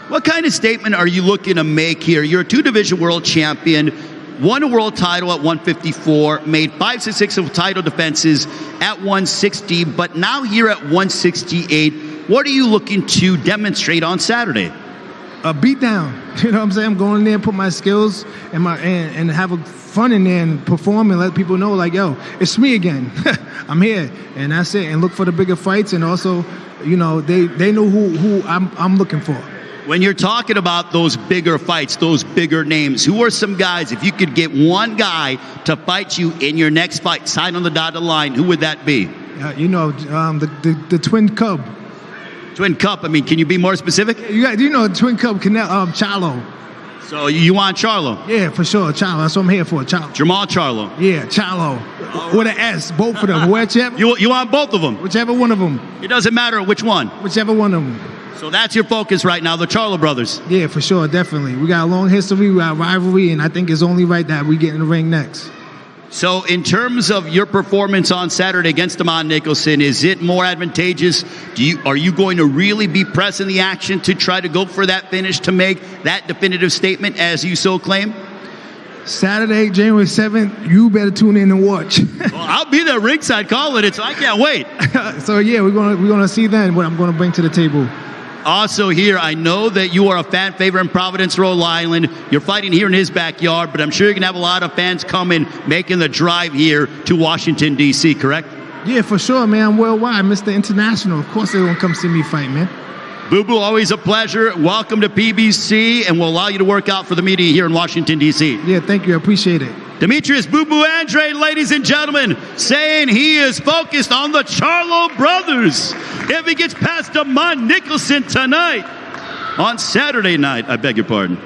What kind of statement are you looking to make here? You're a 2-division world champion, won a world title at 154, made 5 to 6 of title defenses at 160, but now here at 168. What are you looking to demonstrate on Saturday? A beat down. You know what I'm saying? I'm going in there and put my skills and have a fun in there and perform and let people know, like, yo, it's me again. I'm here, and that's it. And look for the bigger fights, and also, you know, they know who I'm looking for. When you're talking about those bigger fights, those bigger names, who are some guys, if you could get one guy to fight you in your next fight, sign on the dotted line, who would that be? You know, the twin cub. Twin Cup, I mean, can you be more specific? You know Twin Cup Charlo. So you want Charlo? Yeah, for sure, Charlo. That's what I'm here for, Charlo. Jamal Charlo. Yeah, Charlo. With an S, both of them. Whichever. You want both of them? Whichever one of them. It doesn't matter which one? Whichever one of them. So that's your focus right now, the Charlo brothers? Yeah, for sure, definitely. We got a long history, we got rivalry, and I think it's only right that we get in the ring next. So in terms of your performance on Saturday against Damon Nicholson, is it more advantageous? Are you going to really be pressing the action to try to go for that finish to make that definitive statement as you so claim? Saturday, January 7th, you better tune in and watch. Well, I'll be there ringside calling it, so I can't wait. So yeah, we're gonna see then what I'm gonna bring to the table. Also here, I know that you are a fan favorite in Providence, Rhode Island. You're fighting here in his backyard, but I'm sure you're going to have a lot of fans coming, making the drive here to Washington, D.C., correct? Yeah, for sure, man. I'm worldwide, Mr. International. Of course they won't come see me fight, man. Boo Boo, always a pleasure. Welcome to PBC, and we'll allow you to work out for the media here in Washington, D.C. Yeah, thank you. I appreciate it. Demetrius Boo Boo Andrade, ladies and gentlemen, saying he is focused on the Charlo brothers. If he gets past Damon Nicholson tonight, on Saturday night, I beg your pardon.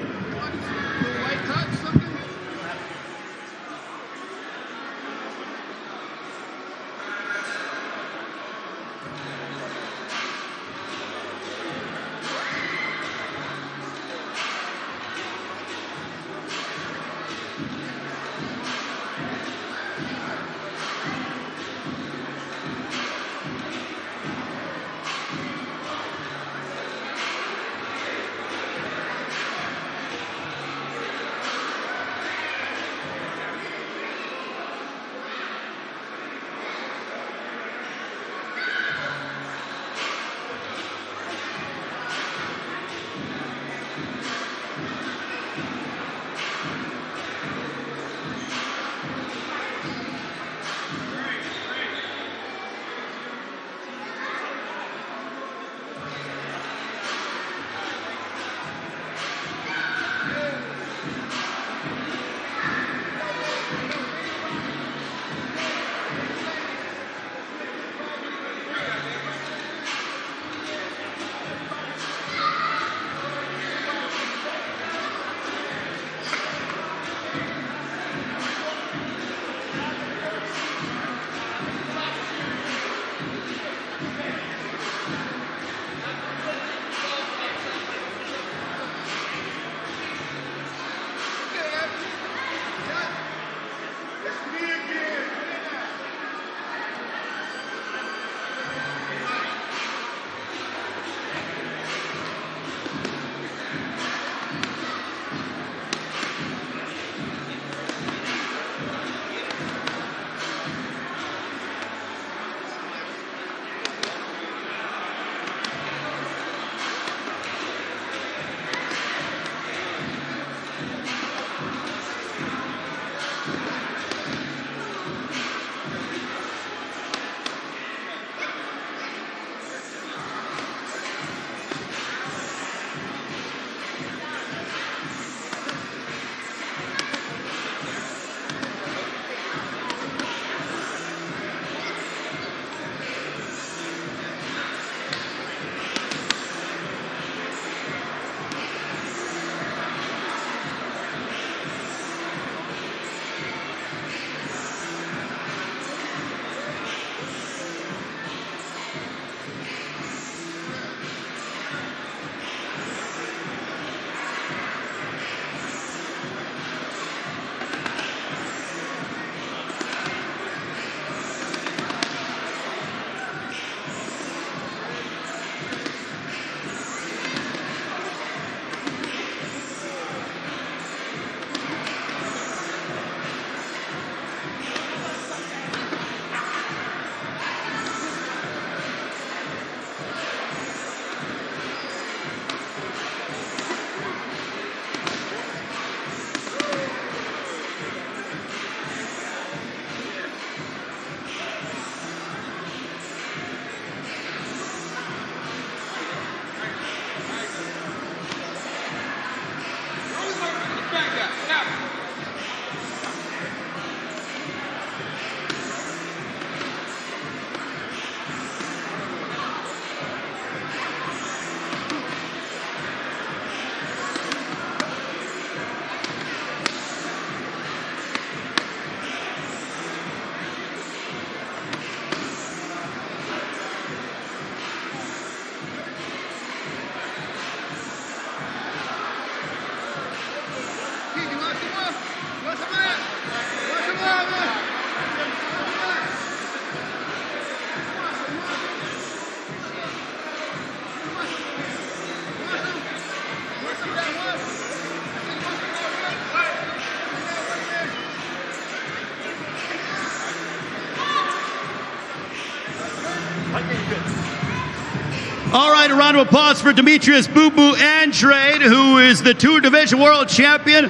All right, a round of applause for Demetrius Boo Boo Andrade, who is the two-division world champion.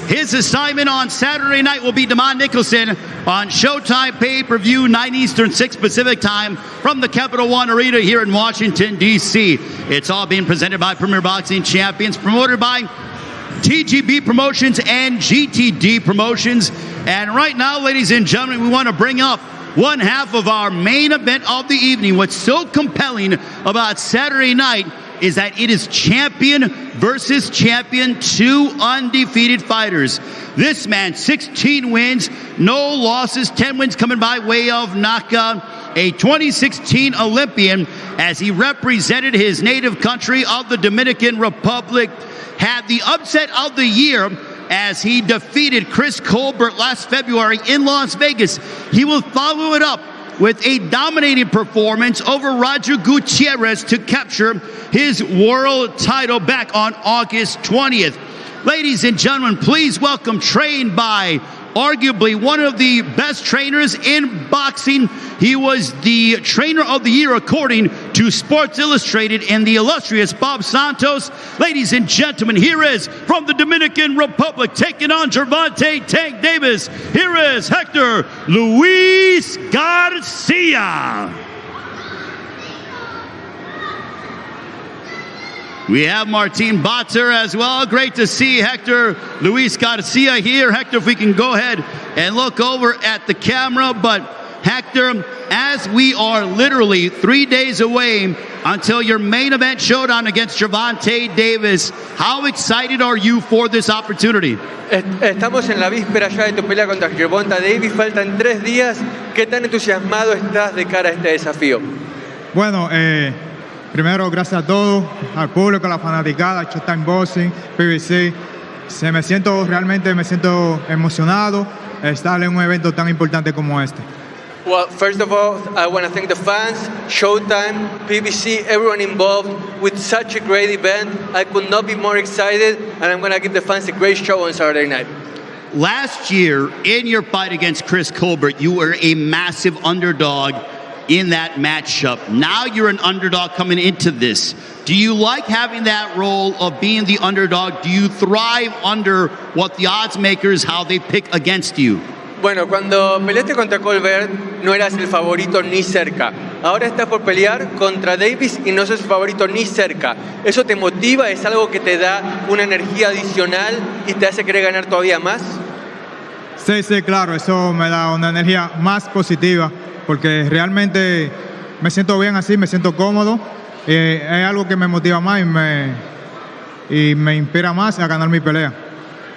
His assignment on Saturday night will be Nicholson on Showtime pay-per-view, 9 Eastern, 6 Pacific time from the Capital One Arena here in Washington, D.C. It's all being presented by Premier Boxing Champions, promoted by TGB Promotions and GTD Promotions. And right now, ladies and gentlemen, we want to bring up one half of our main event of the evening. What's so compelling about Saturday night is that it is champion versus champion, two undefeated fighters. This man, 16 wins, no losses, 10 wins coming by way of knockout. A 2016 Olympian, as he represented his native country of the Dominican Republic, had the upset of the year as he defeated Chris Colbert last February in Las Vegas. He will follow it up with a dominating performance over Roger Gutierrez to capture his world title back on August 20th. Ladies and gentlemen, please welcome, trained by arguably one of the best trainers in boxing. He was the trainer of the year according to Sports Illustrated, and the illustrious Bob Santos. Ladies and gentlemen, here is from the Dominican Republic, taking on Gervonta Tank Davis. Here is Hector Luis Garcia. We have Martin Botter as well. Great to see Hector Luis Garcia here. Hector, if we can go ahead and look over at the camera. But Hector, as we are literally 3 days away until your main event showdown against Gervonta Davis, how excited are you for this opportunity? Estamos en la víspera ya de tu pelea contra Gervonta Davis. Faltan 3 días. ¿Qué tan entusiasmado estás de cara a este desafío? Bueno, primero, gracias a todos, al público, a la fanaticada, Showtime Boxing, PPV. Realmente me siento emocionado estar en un evento tan importante como este. Well, first of all, I want to thank the fans, Showtime, PBC, everyone involved with such a great event. I could not be more excited, and I'm going to give the fans a great show on Saturday night. Last year, in your fight against Chris Colbert, you were a massive underdog in that matchup. Now you're an underdog coming into this. Do you like having that role of being the underdog? Do you thrive under what the odds makers, how they pick against you? Bueno, cuando peleaste contra Colbert no eras el favorito ni cerca. Ahora estás por pelear contra Davis y no sos el favorito ni cerca. ¿Eso te motiva? ¿Es algo que te da una energía adicional y te hace querer ganar todavía más? Sí, claro. Eso me da una energía más positiva porque realmente me siento bien así, me siento cómodo. Es algo que me motiva más y me inspira más a ganar mi pelea.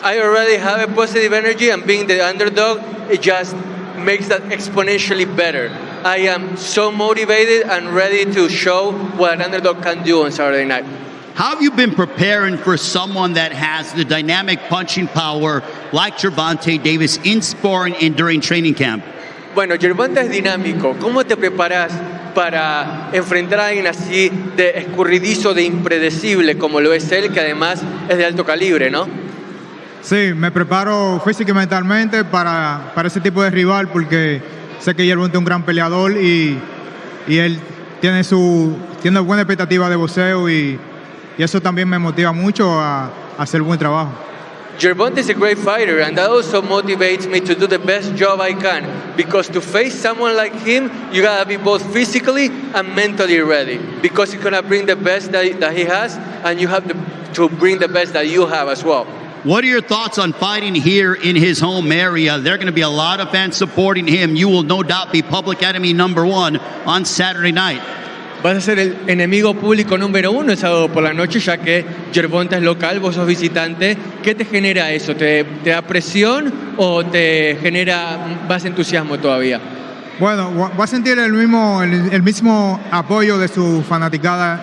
I already have a positive energy, and being the underdog, it just makes that exponentially better. I am so motivated and ready to show what an underdog can do on Saturday night. How have you been preparing for someone that has the dynamic punching power like Gervonta Davis in sparring and during training camp? Bueno, Gervonta es dinámico. ¿Cómo te preparas para enfrentar a alguien así de escurridizo, de impredecible, como lo es él, que además es de alto calibre, ¿no? Sí, me preparo física y mentalmente para ese tipo de rival porque sé que Gervonta es un gran peleador y él tiene buena expectativa de boxeo y eso también me motiva mucho a hacer buen trabajo. Gervonta is a great fighter, and that also motivates me to do the best job I can, because to face someone like him, you gotta be both physically and mentally ready, because he's gonna bring the best that he has, and you have to bring the best that you have as well. What are your thoughts on fighting here in his home area? There are going to be a lot of fans supporting him. You will no doubt be public enemy #1 on Saturday night. Vas a ser el enemigo público número 1 el sábado por la noche, ya que Gervonta es local, vos sos visitante. ¿Qué te genera eso? ¿Te da presión o te genera más entusiasmo todavía? Bueno, va a sentir el mismo apoyo de su fanaticada,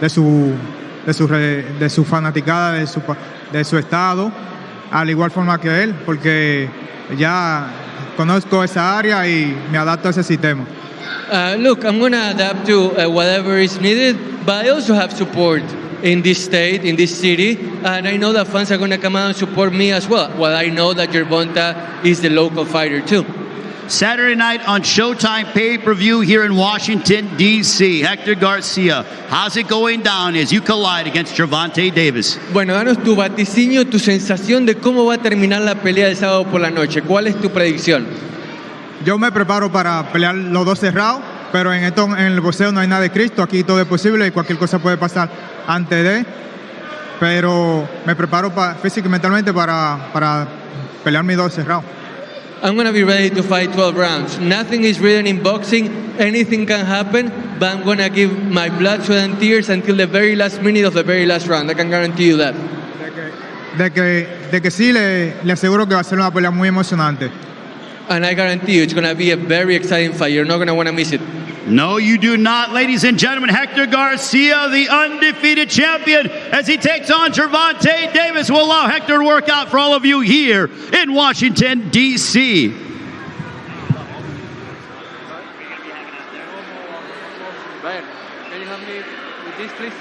de su fanaticada, de su estado, al igual forma que él, porque ya conozco esa área y me adapto a ese sistema. Look, I'm going to adapt to whatever is needed, but I also have support in this state, in this city, and I know that fans are going to come out and support me as well. Well, I know that Gervonta is the local fighter too. Saturday night on Showtime pay-per-view here in Washington, D.C. Hector Garcia, how's it going down as you collide against Gervonta Davis? Bueno, danos tu vaticinio, tu sensación de cómo va a terminar la pelea del sábado por la noche. ¿Cuál es tu predicción? Yo me preparo para pelear los dos cerrados, pero en el boxeo no hay nada de Cristo. Aquí todo es posible y cualquier cosa puede pasar antes de. Pero me preparo física y mentalmente para pelear mis dos cerrados. I'm going to be ready to fight 12 rounds. Nothing is written in boxing. Anything can happen, but I'm going to give my blood, sweat, and tears until the very last minute of the very last round. I can guarantee you that. De que sí, le aseguro que va a ser una pelea muy emocionante. And I guarantee you it's going to be a very exciting fight. You're not going to want to miss it. No, you do not. Ladies and gentlemen, Hector Garcia, the undefeated champion, as he takes on Gervonta Davis. We'll allow Hector to work out for all of you here in Washington, D.C. Can you help me with this, please?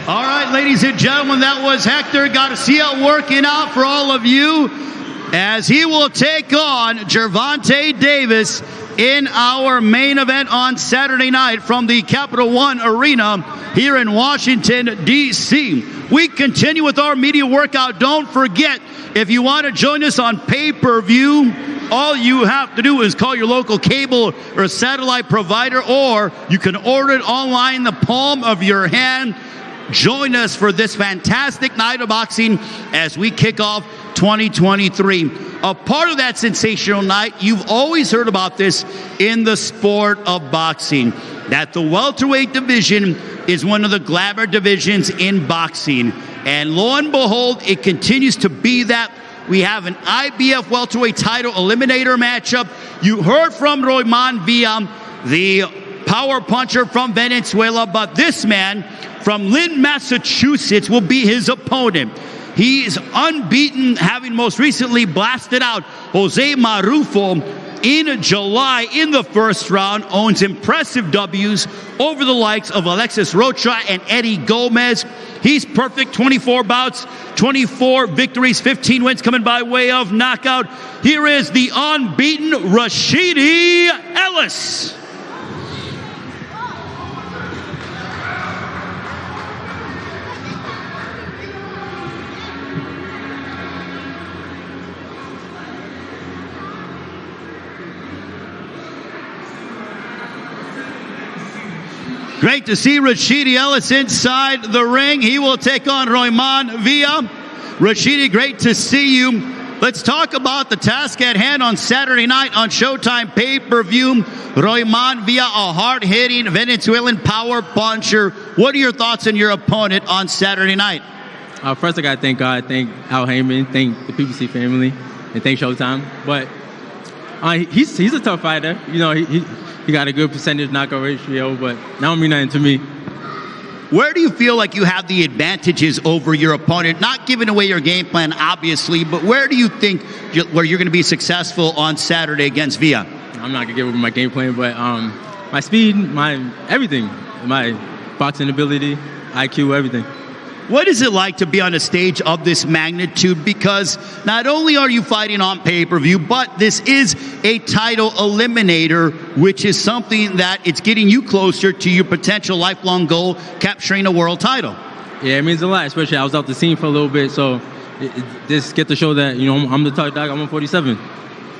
All right, ladies and gentlemen, that was Hector Garcia working out for all of you as he will take on Gervonta Davis in our main event on Saturday night from the Capital One Arena here in Washington, D.C. We continue with our media workout. Don't forget, if you want to join us on pay-per-view, all you have to do is call your local cable or satellite provider, or you can order it online in the palm of your hand. join us for this fantastic night of boxing as we kick off 2023. A part of that sensational night, you've always heard about this in the sport of boxing, that the welterweight division is one of the glamour divisions in boxing. And lo and behold, it continues to be that. We have an IBF welterweight title eliminator matchup. You heard from Roiman Villa, the power puncher from Venezuela, but this man from Lynn, Massachusetts will be his opponent. He's unbeaten, having most recently blasted out Jose Marufo in July in the first round, owns impressive W's over the likes of Alexis Rocha and Eddie Gomez. He's perfect, 24 bouts, 24 victories, 15 wins coming by way of knockout. Here is the unbeaten Rashidi Ellis. Great to see Rashidi Ellis inside the ring. He will take on Roiman Villa. Rashidi, great to see you. Let's talk about the task at hand on Saturday night on Showtime pay-per-view. Roiman Villa, a hard-hitting Venezuelan power puncher. What are your thoughts on your opponent on Saturday night? First, I got to thank God, thank Al Heyman, thank the PBC family, and thank Showtime. But he's a tough fighter. You know, he got a good percentage knockout ratio, but that don't mean nothing to me. Where do you feel like you have the advantages over your opponent? Not giving away your game plan, obviously, but where do you think where you're going to be successful on Saturday against Villa? I'm not going to give away my game plan, but my speed, my everything, my boxing ability, IQ, everything. What is it like to be on a stage of this magnitude? Because not only are you fighting on pay-per-view, but this is a title eliminator, which is something that it's getting you closer to your potential lifelong goal, capturing a world title. Yeah, it means a lot, especially I was out the scene for a little bit, so this get to show that, you know, I'm the top dog, I'm 147.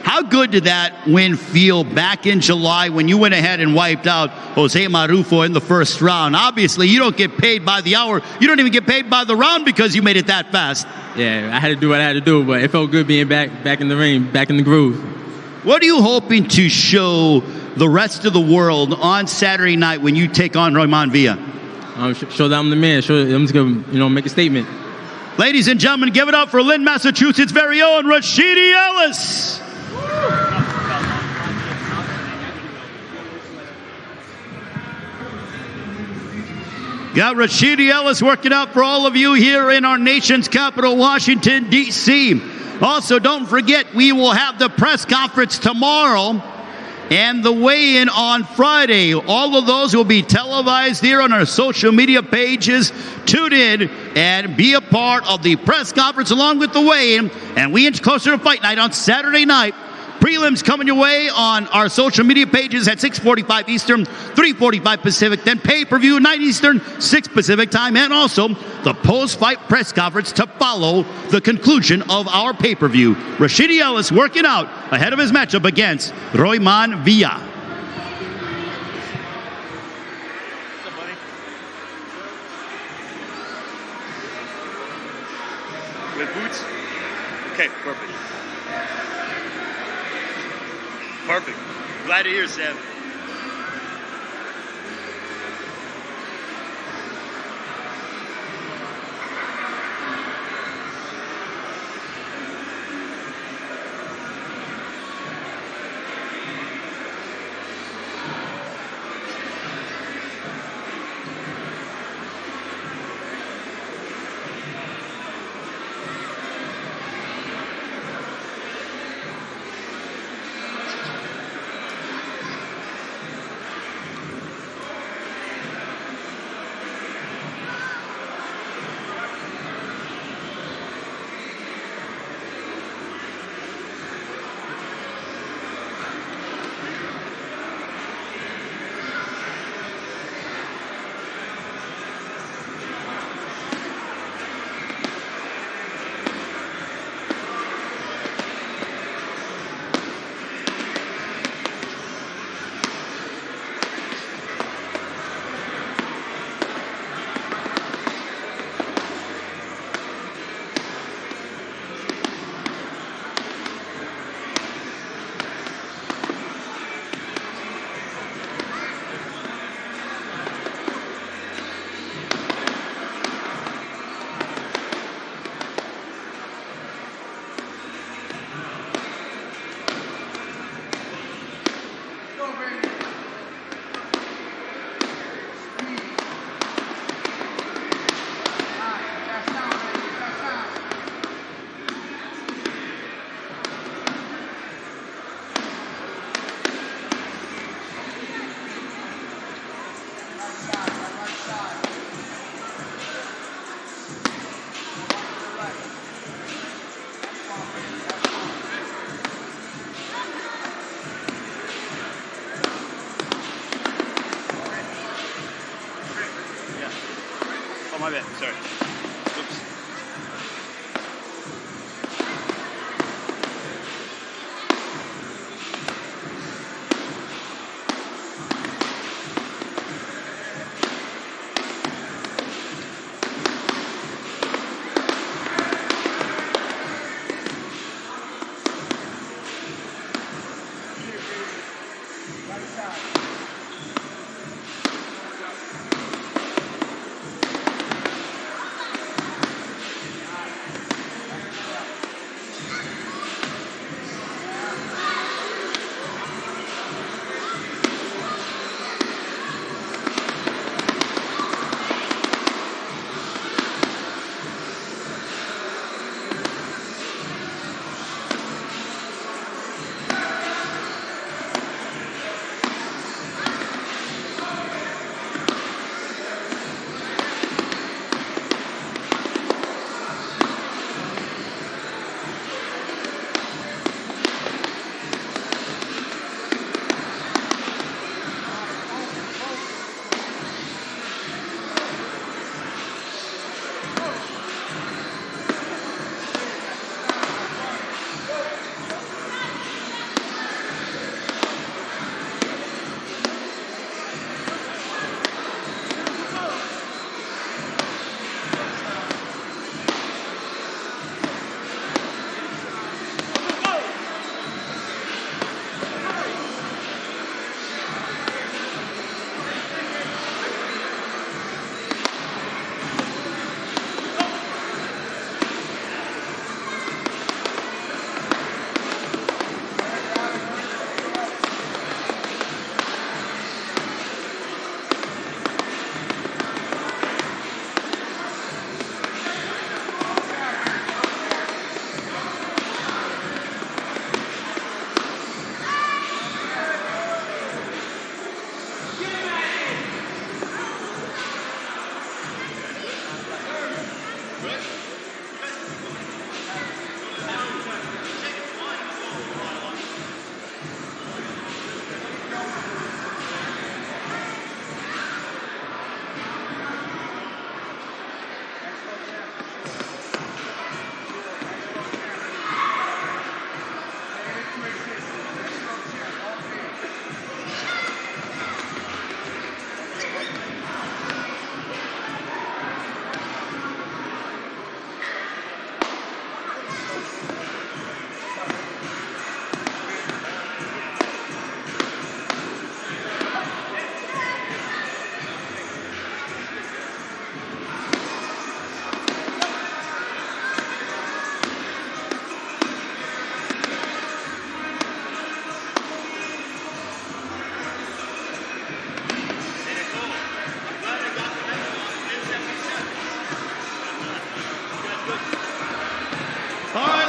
How good did that win feel back in July when you went ahead and wiped out Jose Marufo in the first round? Obviously, you don't get paid by the hour. You don't even get paid by the round because you made it that fast. Yeah, I had to do what I had to do, but it felt good being back in the ring, back in the groove. What are you hoping to show the rest of the world on Saturday night when you take on Roiman Villa? Show that I'm the man. Show I'm just going to, make a statement. Ladies and gentlemen, give it up for Lynn, Massachusetts' very own Rashidi Ellis. Got Rashidi Ellis working out for all of you here in our nation's capital, Washington, D.C. Also, don't forget, we will have the press conference tomorrow and the weigh-in on Friday. All of those will be televised here on our social media pages. Tune in and be a part of the press conference along with the weigh-in. And we inch closer to fight night on Saturday night. Prelims coming your way on our social media pages at 6:45 Eastern, 3:45 Pacific, then pay-per-view 9 Eastern, 6 Pacific time, and also the post-fight press conference to follow the conclusion of our pay-per-view. Rashidi Ellis working out ahead of his matchup against Roiman Villa. With boots? Okay, perfect. Perfect. Glad to hear, Sam. My bad. Sorry. Oops.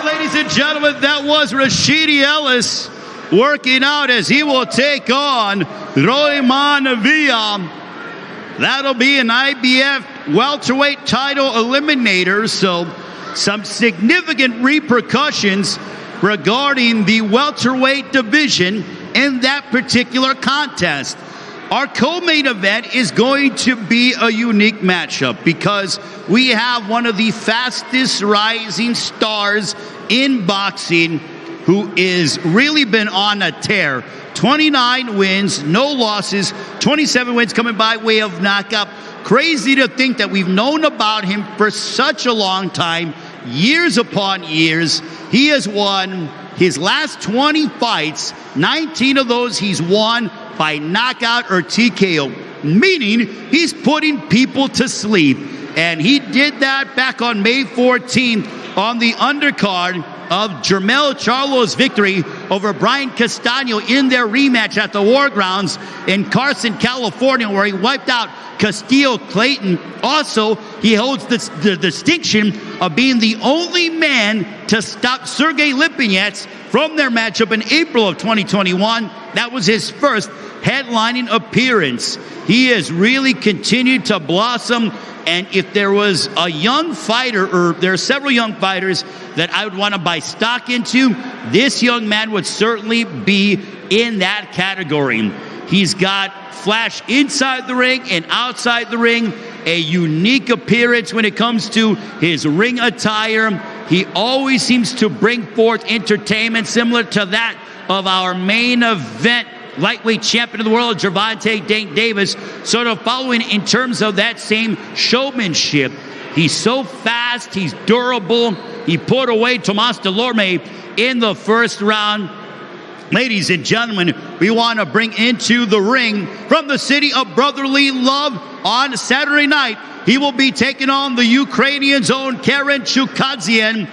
Ladies and gentlemen, that was Rashidi Ellis working out as he will take on Roiman Villa. That'll be an IBF welterweight title eliminator, so some significant repercussions regarding the welterweight division in that particular contest. Our co-main event is going to be a unique matchup because we have one of the fastest rising stars in boxing who is really been on a tear. 29 wins, no losses, 27 wins coming by way of knockout. Crazy to think that we've known about him for such a long time, years upon years. He has won his last 20 fights, 19 of those he's won by knockout or TKO, meaning he's putting people to sleep. And he did that back on May 14th on the undercard of Jermell Charlo's victory over Brian Castano in their rematch at the War Grounds in Carson, California, where he wiped out Castillo Clayton. Also, he holds the distinction of being the only man to stop Sergey Lipinets from their matchup in April of 2021. That was his first headlining appearance. He has really continued to blossom, and if there was a young fighter, or there are several young fighters that I would want to buy stock into, this young man would certainly be in that category. He's got flash inside the ring and outside the ring. a unique appearance when it comes to his ring attire. He always seems to bring forth entertainment similar to that of our main event lightweight champion of the world, Gervonta Davis, sort of following in terms of that same showmanship. He's so fast, he's durable. He put away Tomas Delorme in the first round. Ladies and gentlemen, we want to bring into the ring from the city of brotherly love on Saturday night. He will be taking on the Ukrainian's own Karen Chukhadzhian,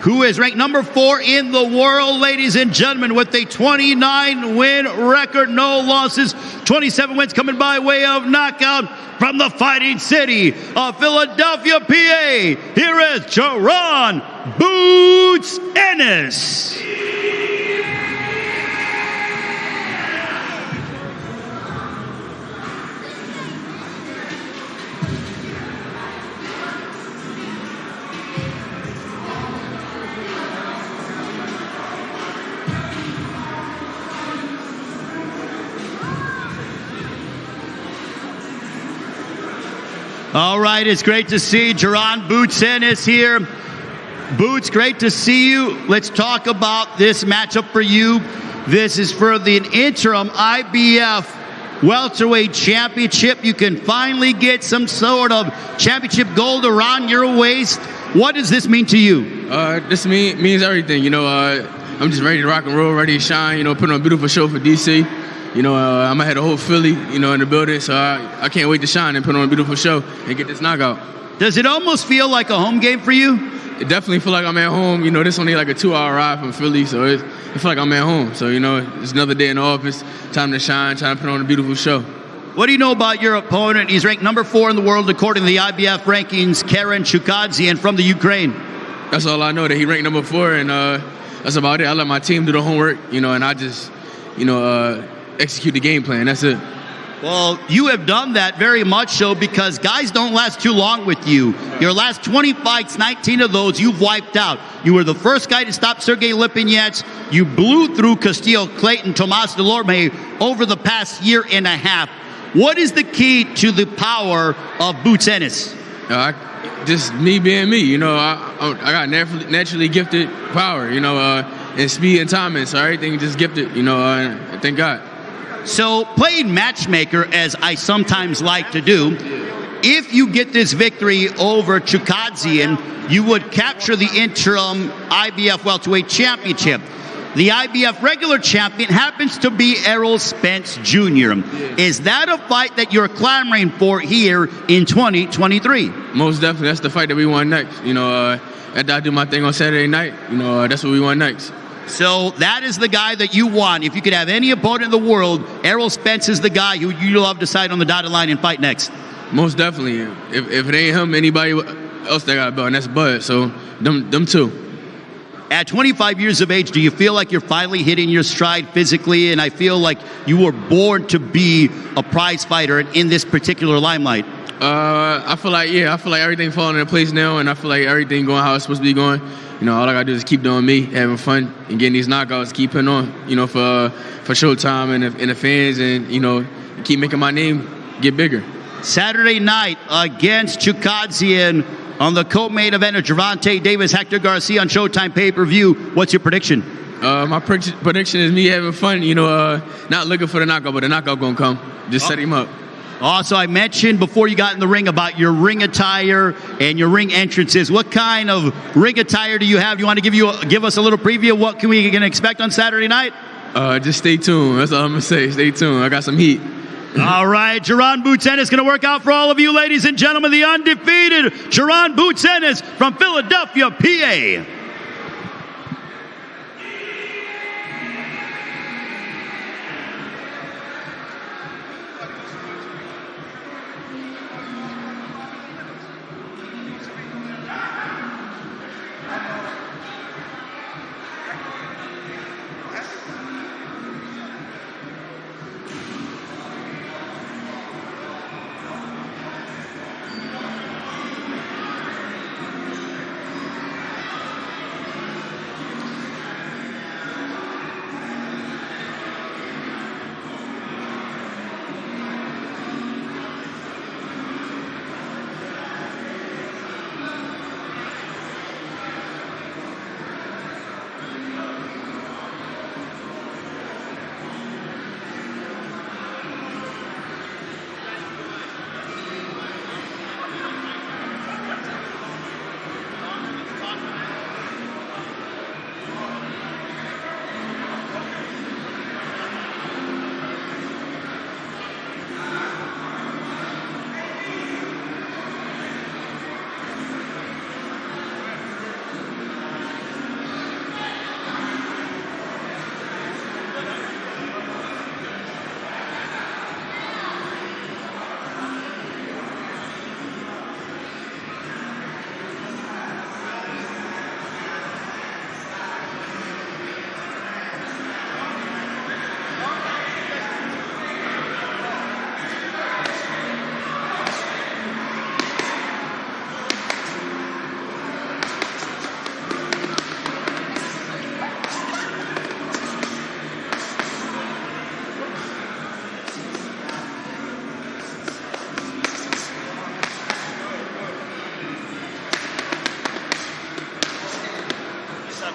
who is ranked number 4 in the world, ladies and gentlemen, with a 29-win record, no losses, 27 wins coming by way of knockout from the fighting city of Philadelphia, PA. Here is Jaron "Boots" Ennis. All right, it's great to see Jaron "Boots" Ennis here. Boots, great to see you. Let's talk about this matchup for you. This is for the interim IBF welterweight championship. You can finally get some sort of championship gold around your waist. What does this mean to you? This means everything. You know, I'm just ready to rock and roll, ready to shine. You know, put on a beautiful show for DC. You know, I'm gonna have the whole Philly, you know, in the building, so I can't wait to shine and put on a beautiful show and get this knockout. Does it almost feel like a home game for you? It definitely feel like I'm at home. You know, this only like a 2-hour ride from Philly, so I feel like I'm at home. So, you know, it's another day in the office, time to shine, trying to put on a beautiful show. What do you know about your opponent? He's ranked number 4 in the world according to the IBF rankings, Karen Chukhadzhian from the Ukraine. That's all I know, that he ranked number 4, and that's about it. I let my team do the homework, you know, and I just, you know, execute the game plan. That's it. Well, you have done that very much so, because guys don't last too long with you. Your last 20 fights, 19 of those you've wiped out. You were the first guy to stop Sergey Lipinets. You blew through Castillo Clayton, Tomas Delorme over the past year and a half. What is the key to the power of Boots Ennis? Just me being me. You know, I got naturally gifted power, you know, and speed and timing, so everything just gifted, you know, thank God. So playing matchmaker, as I sometimes like to do, if you get this victory over Chukhadzhian, you would capture the interim IBF welterweight championship. The IBF regular champion happens to be Errol Spence Jr. Is that a fight that you're clamoring for here in 2023? Most definitely. That's the fight that we want next. You know, after I do my thing on Saturday night, you know, that's what we want next. So that is the guy that you want. If you could have any opponent in the world, Errol Spence is the guy who you love to decide on the dotted line and fight next. Most definitely. If it ain't him, anybody else that got a belt, and that's Bud. So them two. At 25 years of age, do you feel like you're finally hitting your stride physically? And I feel like you were born to be a prize fighter in this particular limelight. I feel like everything falling into place now, and I feel like everything going how it's supposed to be going. You know, all I gotta do is keep doing me, having fun, and getting these knockouts, keep putting on, you know, for Showtime and the fans, and, you know, keep making my name get bigger. Saturday night against Chukhadzhian on the co-main event of Gervonta Davis, Hector Garcia on Showtime pay-per-view. What's your prediction? My prediction is me having fun, you know, not looking for the knockout, but the knockout gonna come. Just set him up. Also, I mentioned before you got in the ring about your ring attire and your ring entrances. What kind of ring attire do you have? You want to give us a little preview of what can we can expect on Saturday night? Just stay tuned. That's all I'm gonna say. Stay tuned. I got some heat. All right, Jaron "Boots" Ennis going to work out for all of you, ladies and gentlemen. The undefeated Jaron "Boots" Ennis from Philadelphia, PA.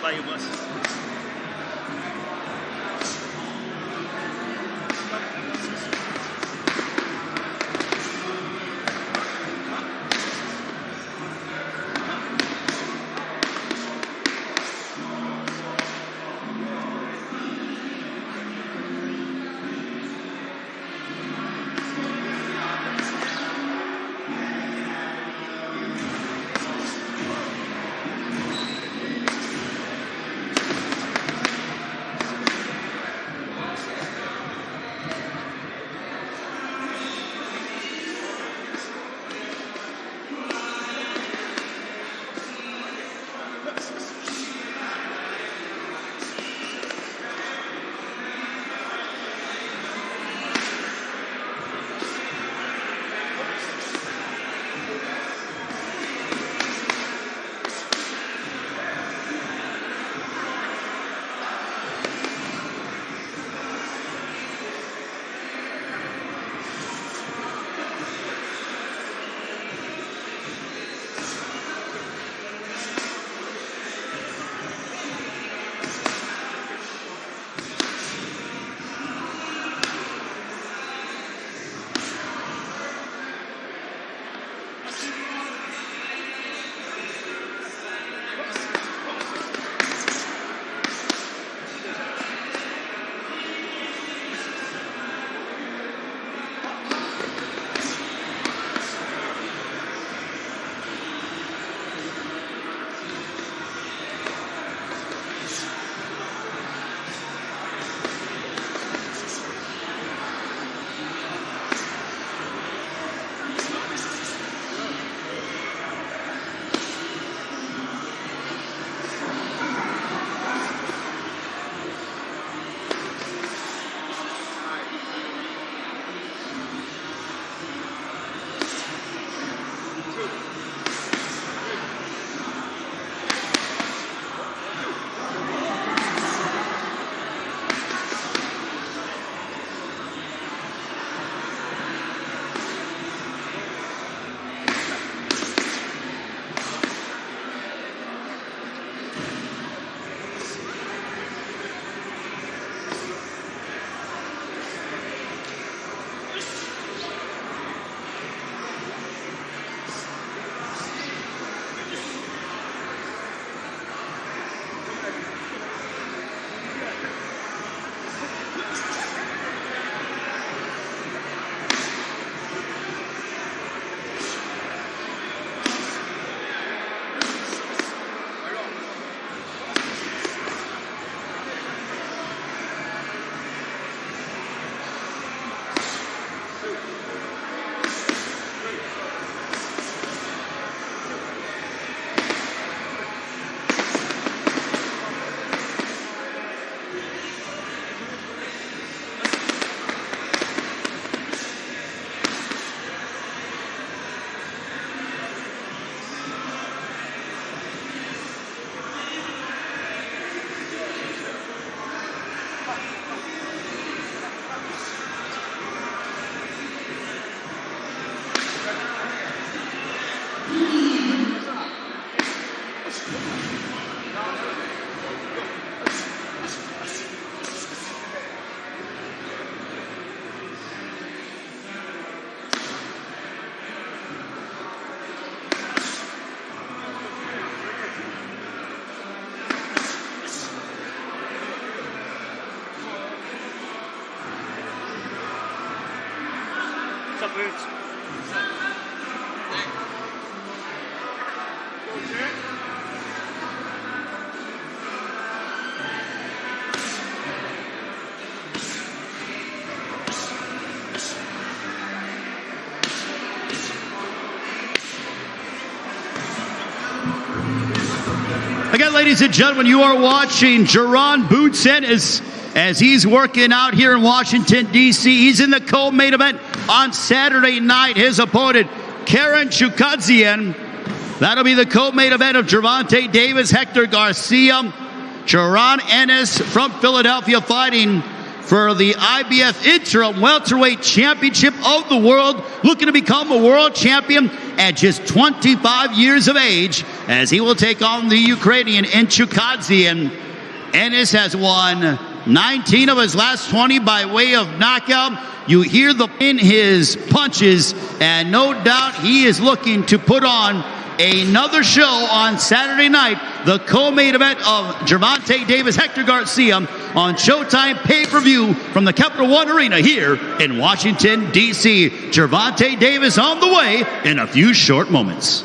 tayo, boss. boots. Again, ladies and gentlemen, you are watching Jaron Ennis as he's working out here in Washington, D.C. He's in the co-main event on Saturday night. His opponent, Chukhadzhian. That'll be the co-main event of Gervonta Davis, Hector Garcia, Jaron Ennis from Philadelphia fighting for the IBF Interim Welterweight Championship of the world, looking to become a world champion at just 25 years of age, as he will take on the Ukrainian in Chukhadzhian. Ennis has won 19 of his last 20 by way of knockout. You hear in his punches, and no doubt he is looking to put on another show on Saturday night, the co-main event of Gervonta Davis, Hector Garcia on Showtime pay-per-view from the Capital One Arena here in Washington, D.C. Gervonta Davis on the way in a few short moments.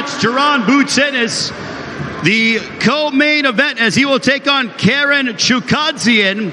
watch Jaron Ennis, the co-main event, as he will take on Karen Chukhadzhian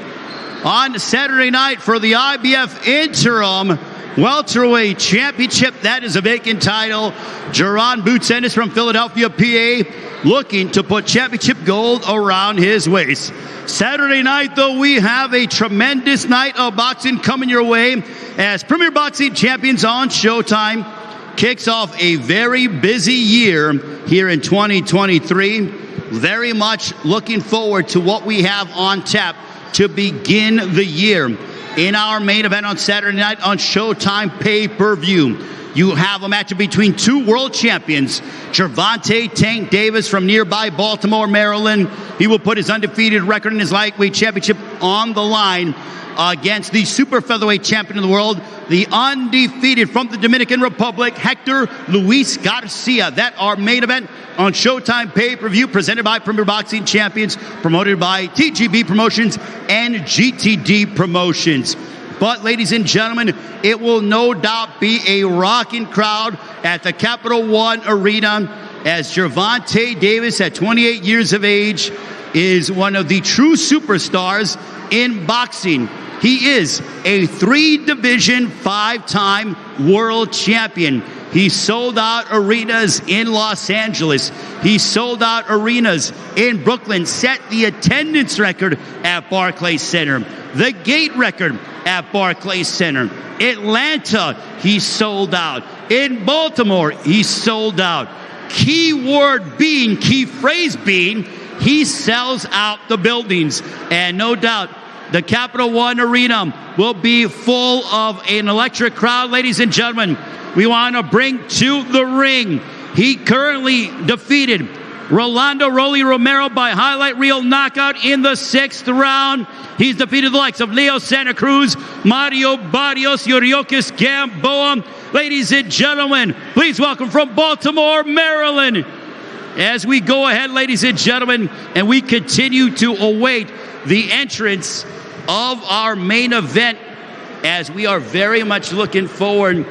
on Saturday night for the IBF Interim Welterweight Championship. That is a vacant title. Jaron Ennis from Philadelphia, PA, looking to put championship gold around his waist. Saturday night, though, we have a tremendous night of boxing coming your way as Premier Boxing Champions on Showtime kicks off a very busy year here in 2023. Very much looking forward to what we have on tap to begin the year. In our main event on Saturday night on Showtime pay-per-view, you have a matchup between two world champions, Gervonta Tank Davis from nearby Baltimore, Maryland. He will put his undefeated record in his lightweight championship on the line against the super featherweight champion of the world, the undefeated from the Dominican Republic, Hector Luis Garcia. That our main event on Showtime pay-per-view, presented by Premier Boxing Champions, promoted by TGB Promotions and GTD Promotions. But, ladies and gentlemen, it will no doubt be a rocking crowd at the Capital One Arena as Gervonta Davis, at 28 years of age, is one of the true superstars in boxing. He is a 3-division, 5-time world champion. He sold out arenas in Los Angeles. He sold out arenas in Brooklyn, set the attendance record at Barclays Center, the gate record at Barclays Center. Atlanta, he sold out. In Baltimore, he sold out. Key word being, key phrase being, he sells out the buildings. And no doubt, the Capital One Arena will be full of an electric crowd. Ladies and gentlemen, we want to bring to the ring. He currently defeated Rolando Rolly Romero by highlight reel knockout in the 6th round. He's defeated the likes of Leo Santa Cruz, Mario Barrios, Yuriokis Gamboa. Ladies and gentlemen, please welcome from Baltimore, Maryland. As we go ahead, ladies and gentlemen, and we continue to await the entrance of our main event, as we are very much looking forward.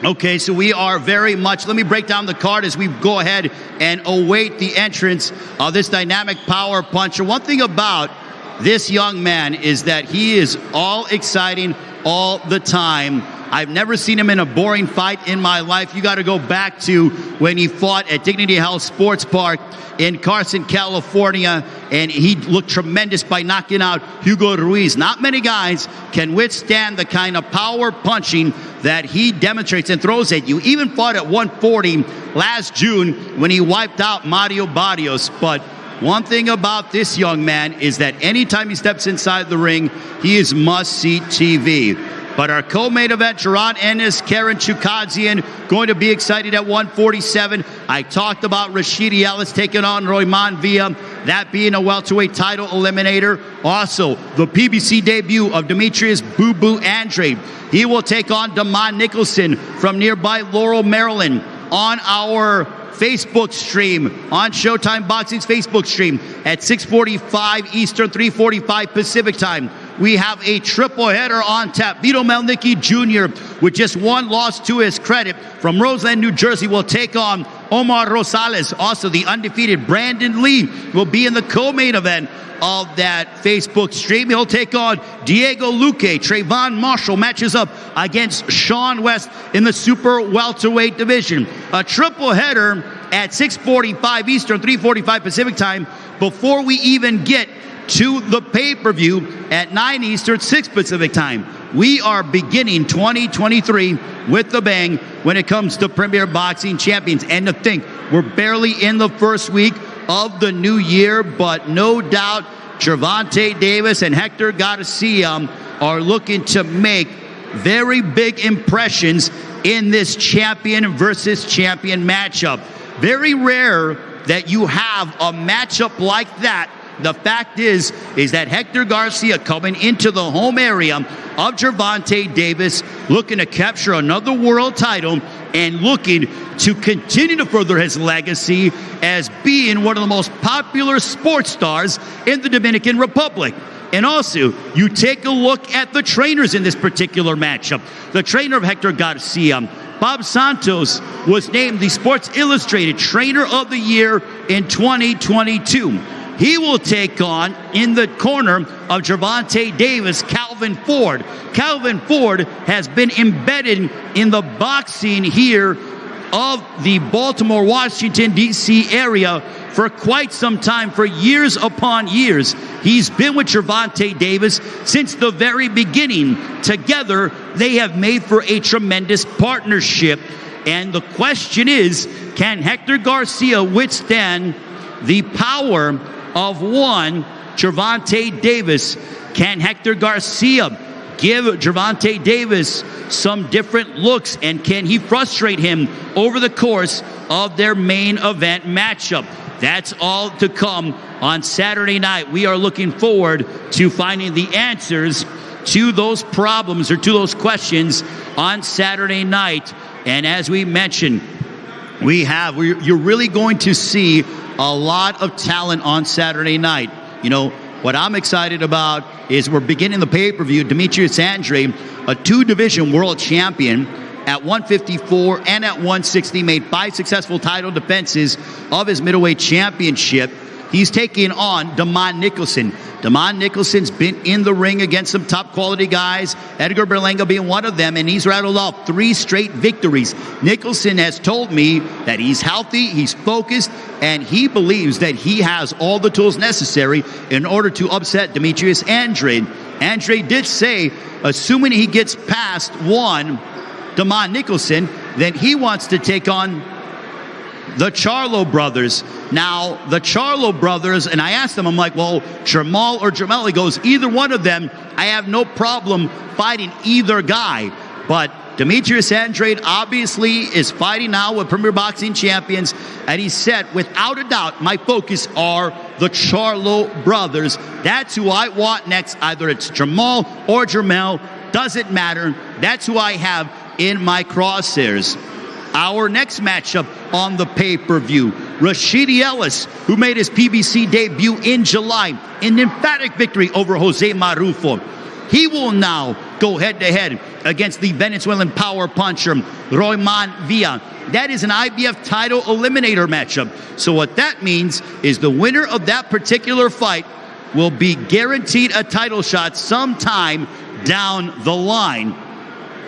Okay, so we are very much, let me break down the card as we go ahead and await the entrance of this dynamic power puncher. One thing about this young man is that he is all exciting all the time. I've never seen him in a boring fight in my life. You got to go back to when he fought at Dignity Health Sports Park in Carson, California, and he looked tremendous by knocking out Hugo Ruiz. Not many guys can withstand the kind of power punching that he demonstrates and throws at you. Even fought at 140 last June when he wiped out Mario Barrios. But one thing about this young man is that anytime he steps inside the ring, he is must-see TV. But our co-main event, Jaron Ennis, Karen Chukhadzhian, going to be excited at 147. I talked about Rashidi Ellis taking on Roiman Villa, that being a welterweight title eliminator. Also, the PBC debut of Demetrius Boo Boo Andrade. He will take on Nicholson from nearby Laurel, Maryland, on our Facebook stream, on Showtime Boxing's Facebook stream at 6:45 Eastern, 3:45 Pacific time. We have a triple header on tap. Vito Mielnicki Jr., with just one loss to his credit, from Roseland, New Jersey, will take on Omar Rosales. Also, the undefeated Brandon Lee will be in the co-main event of that Facebook stream. He'll take on Diego Luque. Trayvon Marshall matches up against Sean West in the super welterweight division. A triple header at 6:45 Eastern, 3:45 Pacific time, before we even get to the pay-per-view at 9 Eastern, 6 Pacific time. We are beginning 2023 with the bang when it comes to Premier Boxing Champions. And to think, we're barely in the first week of the new year, but no doubt Gervonta Davis and Hector Garcia are looking to make very big impressions in this champion versus champion matchup. Very rare that you have a matchup like that. The fact is that Hector Garcia, coming into the home area of Gervonta Davis, looking to capture another world title and looking to continue to further his legacy as being one of the most popular sports stars in the Dominican Republic. And also, you take a look at the trainers in this particular matchup. The trainer of Hector Garcia, Bob Santos was named the Sports Illustrated Trainer of the Year in 2022. He will take on, in the corner of Gervonta Davis, Calvin Ford. Calvin Ford has been embedded in the boxing here of the Baltimore, Washington, D.C. area for quite some time, for years upon years. He's been with Gervonta Davis since the very beginning. Together, they have made for a tremendous partnership. And the question is, can Hector Garcia withstand the power of one Gervonta Davis? Can Hector Garcia give Gervonta Davis some different looks, and can he frustrate him over the course of their main event matchup? That's all to come on Saturday night. We are looking forward to finding the answers to those problems or to those questions on Saturday night. And as we mentioned, you're really going to see a lot of talent on Saturday night. You know, what I'm excited about is we're beginning the pay-per-view. Demetrius Andrade, a two-division world champion at 154 and at 160, made 5 successful title defenses of his middleweight championship. He's taking on Nicholson. Nicholson's been in the ring against some top quality guys, Edgar Berlanga being one of them, and he's rattled off 3 straight victories. Nicholson has told me that he's healthy, he's focused, and he believes that he has all the tools necessary in order to upset Demetrius Andrade. Andrade did say, assuming he gets past one, Nicholson, then he wants to take on the Charlo brothers. Now, the Charlo brothers, and I asked them, I'm like, well, Jamal or Jamel? He goes, either one of them, I have no problem fighting either guy. But Demetrius Andrade obviously is fighting now with Premier Boxing Champions, and he said, without a doubt, my focus are the Charlo brothers. That's who I want next. Either it's Jamal or Jamel, doesn't matter. That's who I have in my crosshairs. Our next matchup on the pay-per-view, Rashidi Ellis, who made his PBC debut in July, an emphatic victory over Jose Marufo. He will now go head-to-head against the Venezuelan power puncher, Roiman Villa. That is an IBF title eliminator matchup. So what that means is the winner of that particular fight will be guaranteed a title shot sometime down the line.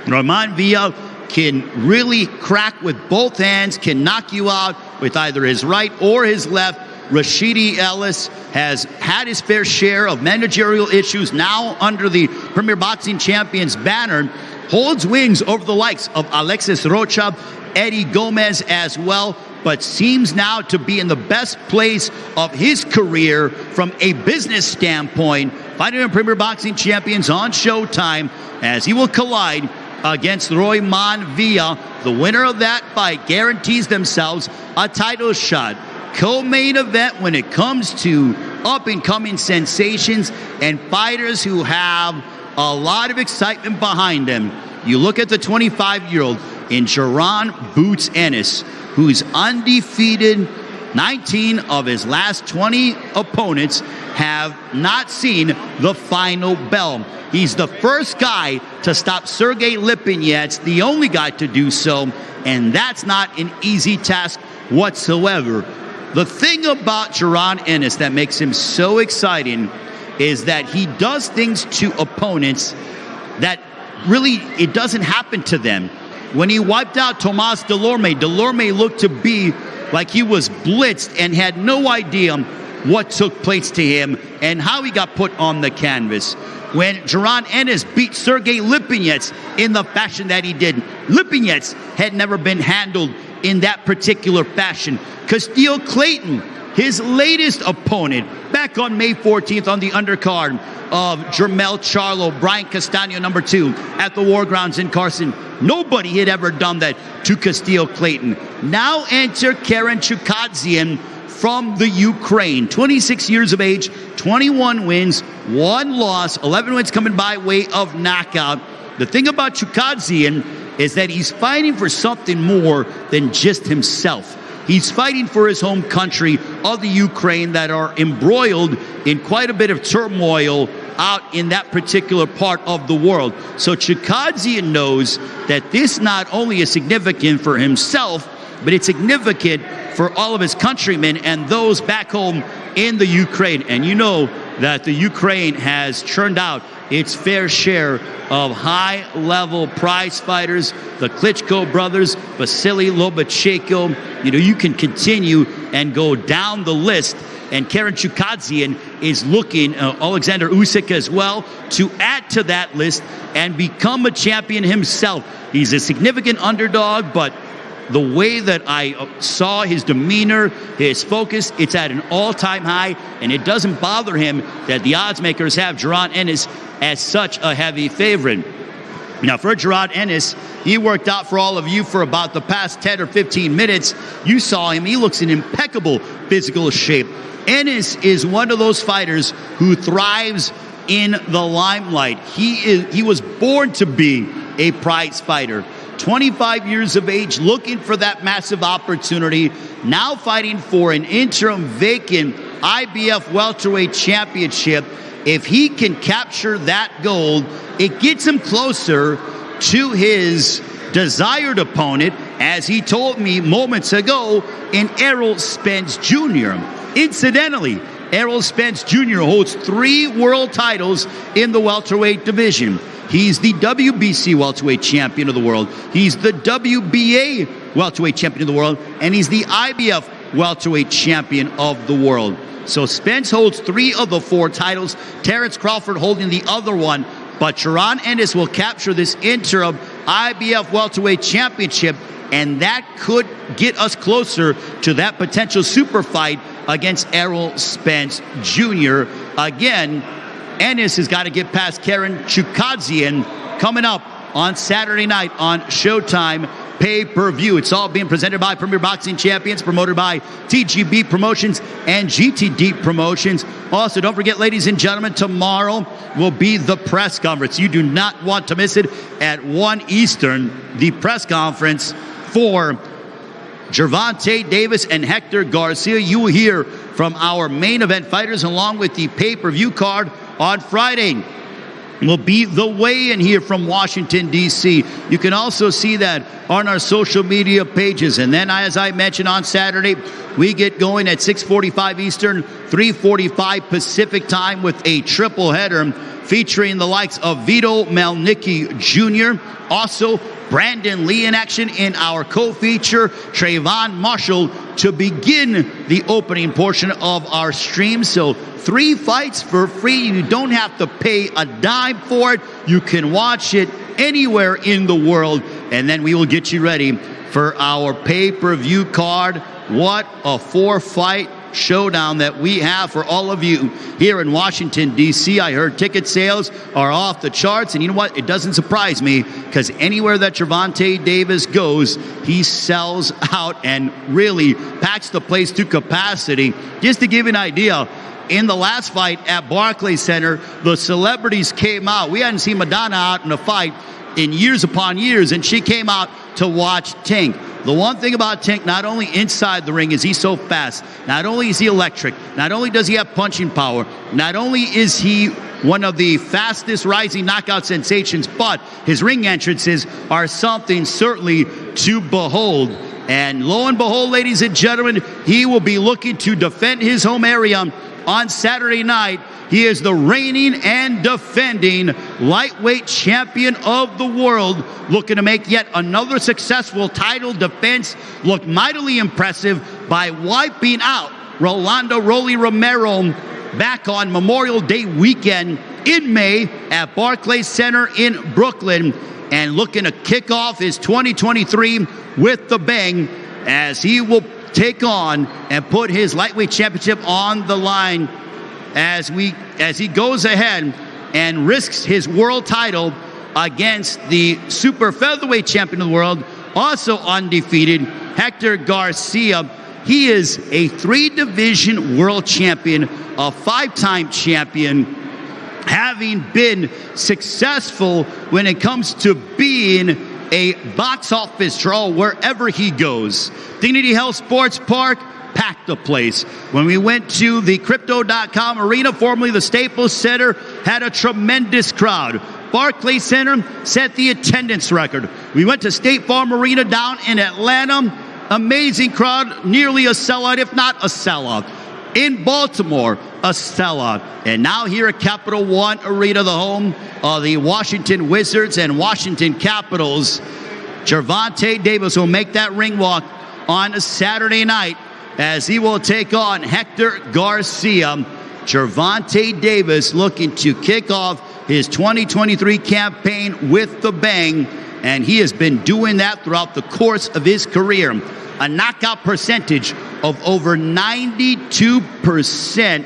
Roiman Villa can really crack with both hands, can knock you out with either his right or his left. Rashidi Ellis has had his fair share of managerial issues, now under the Premier Boxing Champions banner, holds wings over the likes of Alexis Rocha, Eddie Gomez as well, but seems now to be in the best place of his career from a business standpoint, fighting in Premier Boxing Champions on Showtime, as he will collide against Roiman Villa. The winner of that fight guarantees themselves a title shot. Co-main event when it comes to up-and-coming sensations and fighters who have a lot of excitement behind them. You look at the 25-year-old in Jaron Boots Ennis, who's undefeated. 19 of his last 20 opponents have not seen the final bell. He's the first guy to stop Sergey Lipinets, the only guy to do so, and that's not an easy task whatsoever. The thing about Jaron Ennis that makes him so exciting is that he does things to opponents that really, it doesn't happen to them. When he wiped out Tomas Delorme looked to be like he was blitzed and had no idea what took place to him and how he got put on the canvas. When Jaron Ennis beat Sergey Lipinets in the fashion that he did, Lipinets had never been handled in that particular fashion. Castillo Clayton, his latest opponent, back on May 14th on the undercard of Jermell Charlo, Brian Castano, number 2, at the War Grounds in Carson. Nobody had ever done that to Castillo Clayton. Now enter Karen Chukhadzhian from the Ukraine. 26 years of age, 21 wins, 1 loss, 11 wins coming by way of knockout. The thing about Chukhadzhian is that he's fighting for something more than just himself. He's fighting for his home country of the Ukraine that are embroiled in quite a bit of turmoil out in that particular part of the world. So Chukhadzhian knows that this not only is significant for himself, but it's significant for all of his countrymen and those back home in the Ukraine. And you know that the Ukraine has churned out its fair share of high-level prize fighters, the Klitschko brothers, Vasily Lomachenko. You know, you can continue and go down the list. And Karen Chukhadzhian is looking, Alexander Usyk as well, to add to that list and become a champion himself. He's a significant underdog, but the way that I saw his demeanor, his focus, it's at an all-time high, and it doesn't bother him that the odds makers have Jaron Ennis as such a heavy favorite. Now, for Jaron Ennis, he worked out for all of you for about the past 10 or 15 minutes. You saw him. He looks in impeccable physical shape. Ennis is one of those fighters who thrives in the limelight. He was born to be a prize fighter. 25 years of age, looking for that massive opportunity, now fighting for an interim vacant IBF welterweight championship. If he can capture that gold, it gets him closer to his desired opponent, as he told me moments ago, in Errol Spence Jr. Incidentally, Errol Spence Jr. holds 3 world titles in the welterweight division. He's the WBC welterweight champion of the world. He's the WBA welterweight champion of the world. And he's the IBF welterweight champion of the world. So Spence holds 3 of the 4 titles. Terrence Crawford holding the other one. But Jaron Ennis will capture this interim IBF welterweight championship. And that could get us closer to that potential super fight against Errol Spence Jr. Again, Ennis has got to get past Karen Chukhadzhian coming up on Saturday night on Showtime pay-per-view. It's all being presented by Premier Boxing Champions, promoted by TGB Promotions and GTD Promotions. Also, don't forget, ladies and gentlemen, tomorrow will be the press conference. You do not want to miss it at 1 Eastern, the press conference for Gervonta Davis and Hector Garcia. You will hear from our main event fighters along with the pay-per-view card on Friday. Will be the weigh-in here from Washington, D.C. You can also see that on our social media pages. And then, as I mentioned, on Saturday, we get going at 6:45 Eastern, 3:45 Pacific time with a triple header featuring the likes of Vito Mielnicki Jr. Also, Brandon Lee in action in our co-feature, Trayvon Marshall, to begin the opening portion of our stream. So 3 fights for free. You don't have to pay a dime for it. You can watch it anywhere in the world. And then we will get you ready for our pay-per-view card. What a 4-fight showdown that we have for all of you here in Washington, D.C. I heard ticket sales are off the charts, and you know what? It doesn't surprise me, because anywhere that Gervonta Davis goes, he sells out and really packs the place to capacity. Just to give you an idea, in the last fight at Barclays Center, the celebrities came out. We hadn't seen Madonna out in a fight in years upon years, and she came out to watch Tank. The one thing about Tank, not only inside the ring is he so fast, not only is he electric, not only does he have punching power, not only is he one of the fastest rising knockout sensations, but his ring entrances are something certainly to behold. And lo and behold, ladies and gentlemen, he will be looking to defend his home area on Saturday night. He is the reigning and defending lightweight champion of the world, looking to make yet another successful title defense look mightily impressive by wiping out Rolando Rolly Romero back on Memorial Day weekend in May at Barclays Center in Brooklyn, and looking to kick off his 2023 with the bang, as he will take on and put his lightweight championship on the line as he goes ahead and risks his world title against the super featherweight champion of the world, also undefeated, Hector Garcia. He is a 3-division world champion, a 5-time champion, having been successful when it comes to being a box office draw wherever he goes. Dignity Health Sports Park packed the place. When we went to the Crypto.com Arena, formerly the Staples Center, had a tremendous crowd. Barclays Center set the attendance record. We went to State Farm Arena down in Atlanta. Amazing crowd, nearly a sellout, if not a sellout. In Baltimore, a sellout. And now here at Capital One Arena, the home of the Washington Wizards and Washington Capitals, Gervonta Davis will make that ring walk on a Saturday night as he will take on Hector Garcia. Gervonta Davis looking to kick off his 2023 campaign with the bang, and he has been doing that throughout the course of his career. A knockout percentage of over 92%.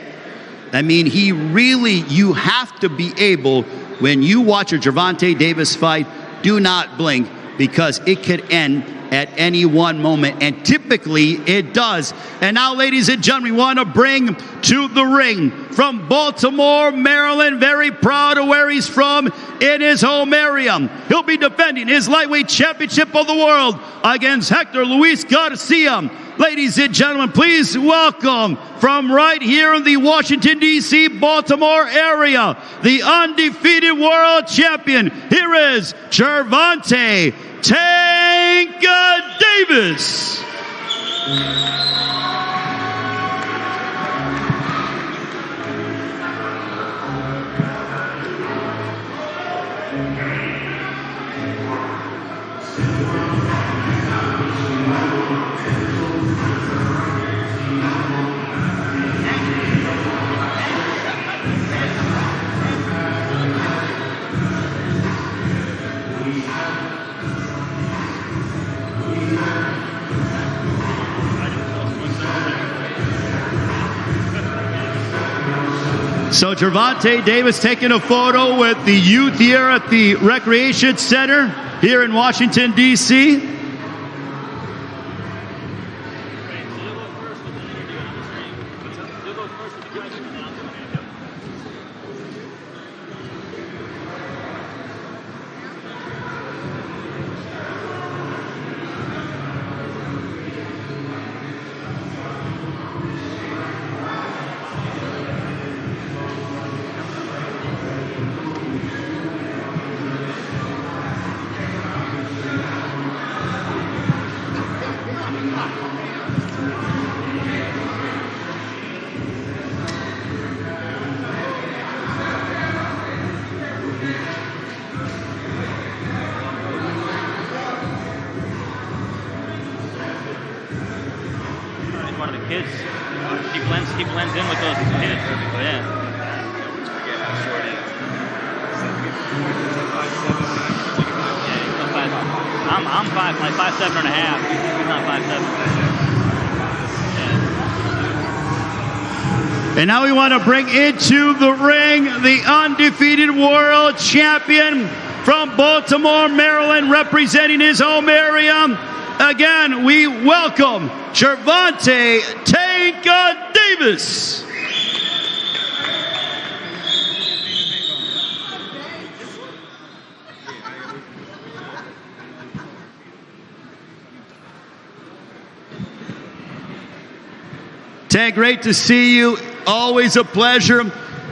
I mean, he really, you have to be able, when you watch a Gervonta Davis fight, do not blink, because it could end at any one moment, and typically it does. And now, ladies and gentlemen, we want to bring to the ring from Baltimore, Maryland, very proud of where he's from in his home area. He'll be defending his lightweight championship of the world against Hector Luis Garcia. Ladies and gentlemen, please welcome from right here in the Washington, D.C., Baltimore area, the undefeated world champion. Here is Gervonta Tank Davis. So Gervonta Davis taking a photo with the youth here at the Recreation Center here in Washington, D.C. He blends in with those kids. Yeah. I'm 5'7.5". He's not 5'7". And now we want to bring into the ring the undefeated world champion from Baltimore, Maryland, representing his home area. Again, we welcome Gervonta Tank Davis. Tank, great to see you. Always a pleasure.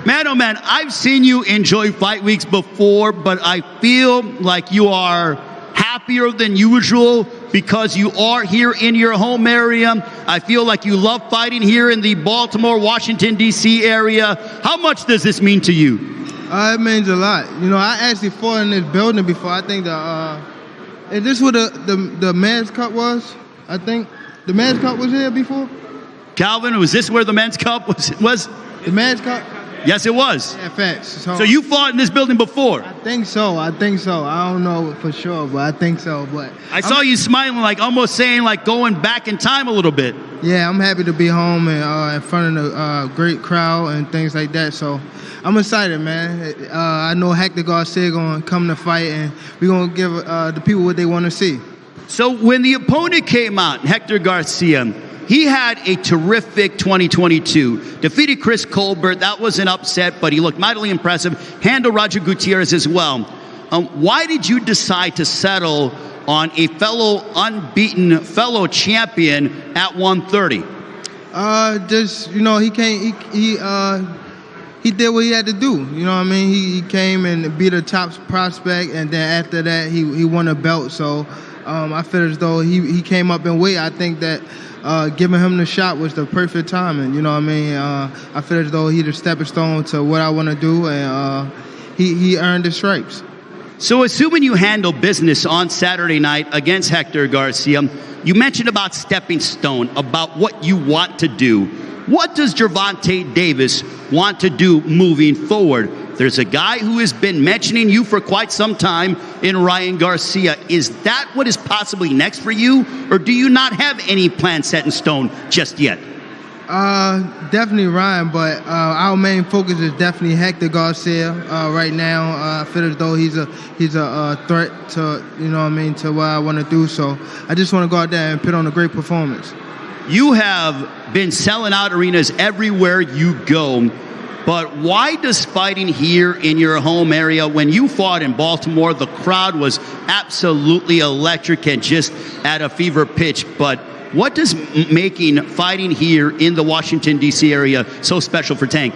Man, oh man, I've seen you enjoy fight weeks before, but I feel like you are happier than usual because you are here in your home area. I feel like you love fighting here in the Baltimore, Washington, D.C. area. How much does this mean to you? It means a lot. You know, I actually fought in this building before. I think is this what the Men's Cup was? I think the Men's Cup was here before. Calvin, was this where the Men's Cup was? The Men's Cup? Yes, it was. Yeah, facts. So you fought in this building before? I think so. I don't know for sure, but I think so. But I saw you smiling, like almost saying like going back in time a little bit. Yeah, I'm happy to be home and in front of the great crowd and things like that. So I'm excited, man. I know Hector Garcia going to come to fight, and we're going to give the people what they want to see. So when the opponent came out, Hector Garcia, he had a terrific 2022. Defeated Chris Colbert. That was an upset, but he looked mightily impressive. Handled Roger Gutierrez as well. Why did you decide to settle on a unbeaten fellow champion at 130? Just, you know, he he did what he had to do. You know what I mean? He came and beat a top prospect, and then after that, he won a belt. So I feel as though he came up in weight. I think that giving him the shot was the perfect timing. You know what I mean? I feel as though he's a stepping stone to what I want to do, and he earned the stripes. So assuming you handle business on Saturday night against Hector Garcia, you mentioned about stepping stone, about what you want to do. What does Gervonta Davis want to do moving forward? There's a guy who has been mentioning you for quite some time in Ryan Garcia. Is that what is possibly next for you, or do you not have any plan set in stone just yet? Definitely Ryan, but our main focus is definitely Hector Garcia right now. I feel as though he's a threat to, you know what I mean, to what I want to do. So I just want to go out there and put on a great performance. You have been selling out arenas everywhere you go, but why does fighting here in your home area, when you fought in Baltimore, the crowd was absolutely electric and just at a fever pitch, but what does making fighting here in the Washington, D.C. area so special for Tank?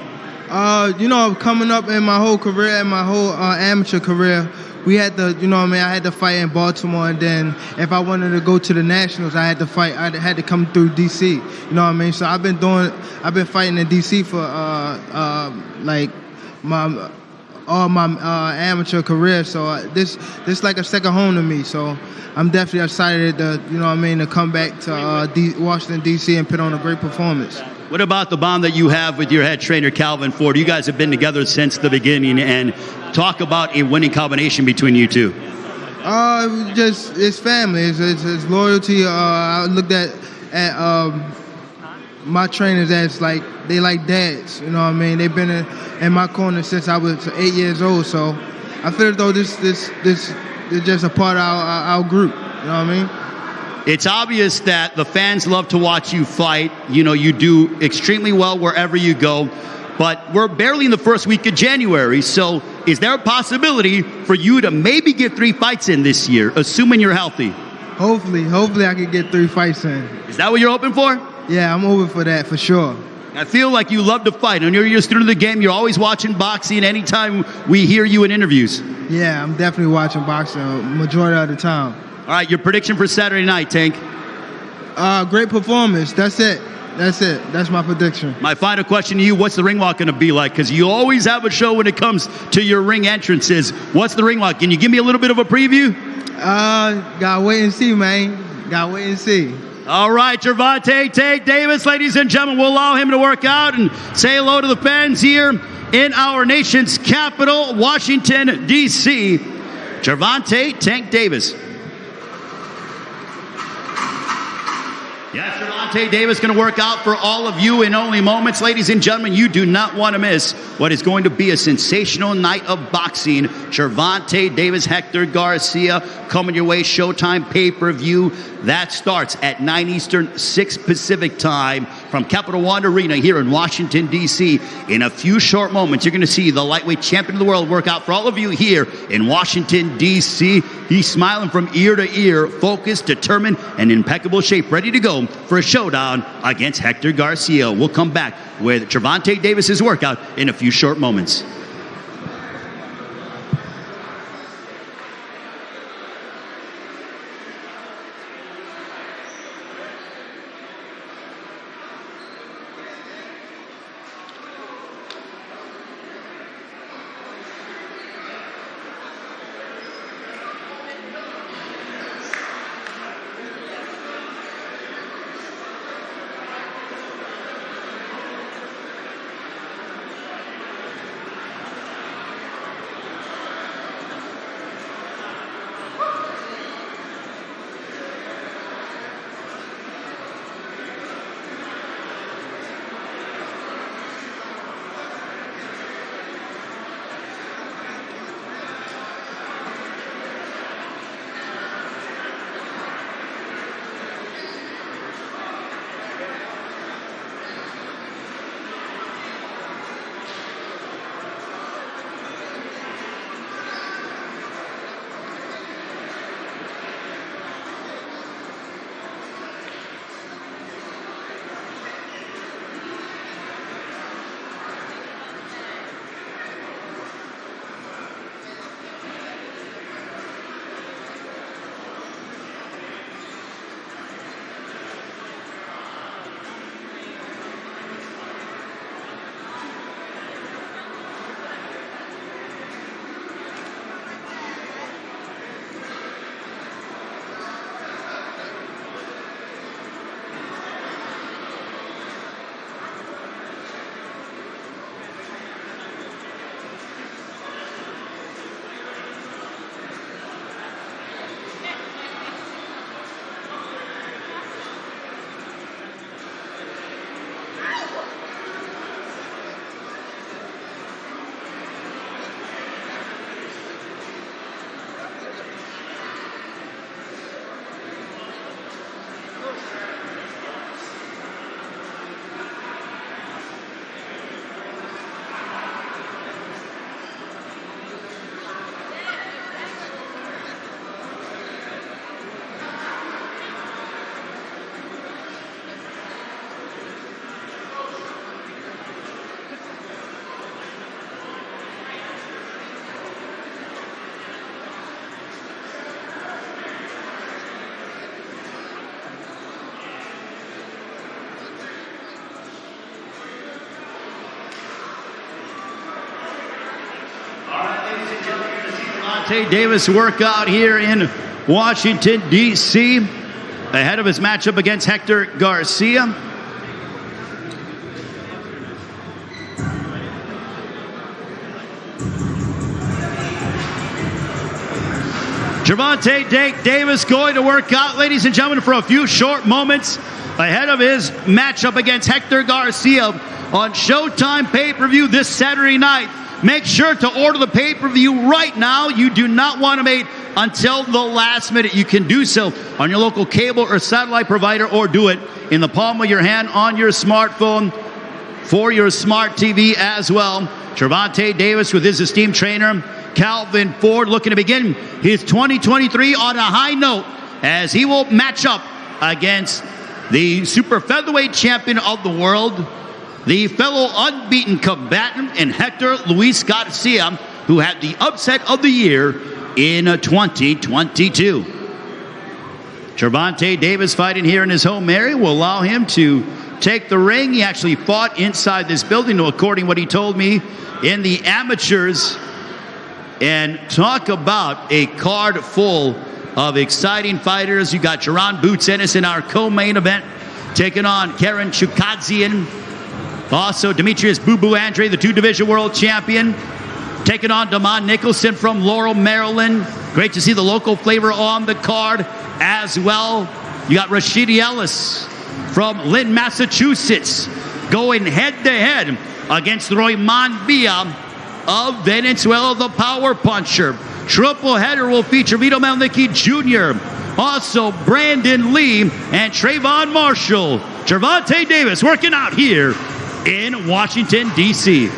You know, coming up in my whole career, in my whole amateur career, we had to, you know what I mean, I had to fight in Baltimore, and then if I wanted to go to the Nationals, I had to fight, I had to come through D.C., you know what I mean? So I've been fighting in D.C. for like all my amateur career, so this like a second home to me. So I'm definitely excited to, you know what I mean, to come back to Washington, D.C. and put on a great performance. What about the bond that you have with your head trainer, Calvin Ford? You guys have been together since the beginning, and talk about a winning combination between you two. Just it's family, it's loyalty. I looked at my trainers as like they like dads. You know what I mean? They've been in my corner since I was 8 years old. So I feel as though this is just a part of our group. You know what I mean? It's obvious that the fans love to watch you fight. You know, you do extremely well wherever you go. But we're barely in the first week of January. So is there a possibility for you to maybe get 3 fights in this year, assuming you're healthy? Hopefully I could get 3 fights in. Is that what you're hoping for? Yeah, I'm hoping for that for sure. I feel like you love to fight. And you're a student of the game. You're always watching boxing anytime we hear you in interviews. Yeah, I'm definitely watching boxing majority of the time. All right, your prediction for Saturday night, Tank? Great performance. That's it. That's my prediction. My final question to you, what's the ring walk going to be like? Because you always have a show when it comes to your ring entrances. What's the ring walk? Can you give me a little bit of a preview? Gotta wait and see, man. Gotta wait and see. All right, Gervonta Tank Davis, ladies and gentlemen, we'll allow him to work out and say hello to the fans here in our nation's capital, Washington, D.C. Gervonta Tank Davis. Yes, Gervonta Davis going to work out for all of you in only moments. Ladies and gentlemen, you do not want to miss what is going to be a sensational night of boxing. Gervonta Davis, Hector Garcia, coming your way, Showtime pay-per-view. That starts at 9 Eastern, 6 Pacific time from Capital One Arena here in Washington, D.C. In a few short moments, you're going to see the lightweight champion of the world work out for all of you here in Washington, D.C. He's smiling from ear to ear, focused, determined, and in impeccable shape, ready to go for a showdown against Hector Garcia. We'll come back with Gervonta Davis's workout in a few short moments. Gervonta Davis workout here in Washington, D.C. ahead of his matchup against Hector Garcia. Gervonta Davis going to work out, ladies and gentlemen, for a few short moments ahead of his matchup against Hector Garcia on Showtime pay-per-view this Saturday night. Make sure to order the pay-per-view right now. You do not want to wait until the last minute. You can do so on your local cable or satellite provider, or do it in the palm of your hand on your smartphone for your smart TV as well. Gervonta Davis with his esteemed trainer, Calvin Ford, looking to begin his 2023 on a high note as he will match up against the super featherweight champion of the world, the fellow unbeaten combatant in Hector Luis Garcia, who had the upset of the year in 2022. Gervonta Davis fighting here in his home area will allow him to take the ring. He actually fought inside this building, according to what he told me, in the amateurs. And talk about a card full of exciting fighters. You got Jaron "Boots" Ennis in our co-main event, taking on Karen Chukhadzhian. Also, Demetrius "Boo Andrade," the two-division world champion, taking on Nicholson from Laurel, Maryland. Great to see the local flavor on the card as well. You got Rashidi Ellis from Lynn, Massachusetts, going head-to-head against Roiman Villa of Venezuela, the power puncher. Triple header will feature Vito Mielnicki Jr., also Brandon Lee and Trayvon Marshall. Gervonta Davis working out here in Washington, D.C.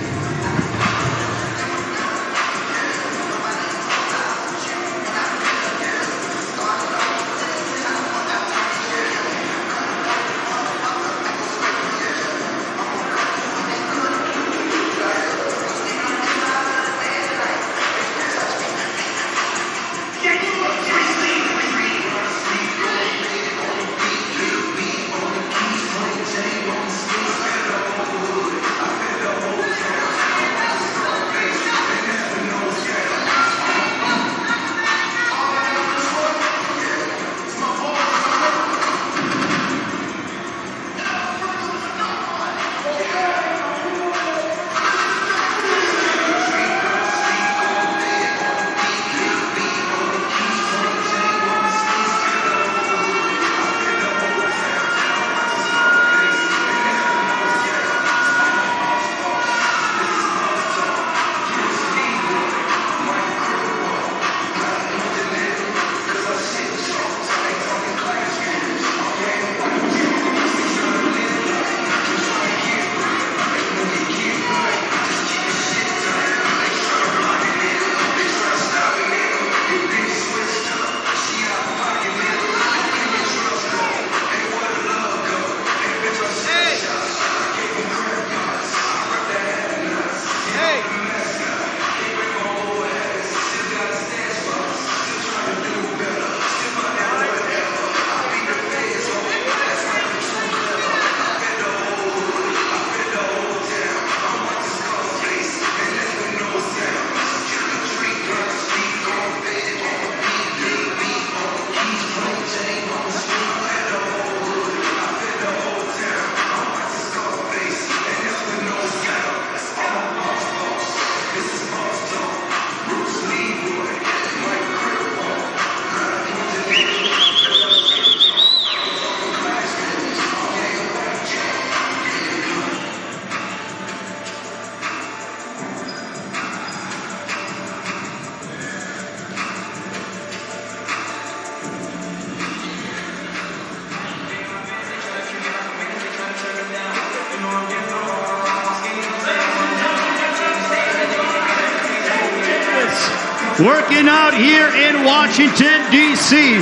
Working out here in Washington, D.C.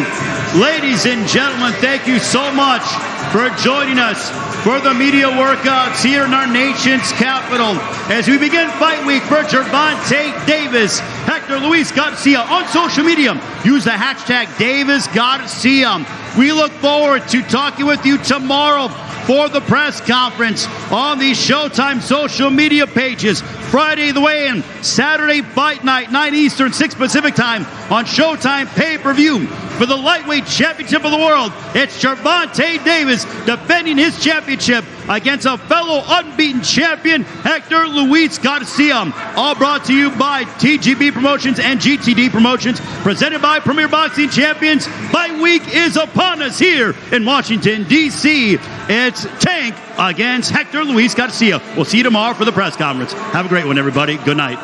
Ladies and gentlemen, thank you so much for joining us for the media workouts here in our nation's capital. As we begin fight week for Gervonta Davis, Hector Luis Garcia on social media, use the hashtag DavisGarcia. We look forward to talking with you tomorrow for the press conference on the Showtime social media pages. Friday, the weigh-in. Saturday, fight night, 9 Eastern, 6 Pacific time on Showtime pay-per-view. For the lightweight championship of the world, it's Gervonta Davis defending his championship against a fellow unbeaten champion, Hector Luis Garcia. All brought to you by TGB Promotions and GTD Promotions, presented by Premier Boxing Champions. Fight week is upon us here in Washington, D.C. It's Tank against Hector Luis Garcia. We'll see you tomorrow for the press conference. Have a great one, everybody. Good night.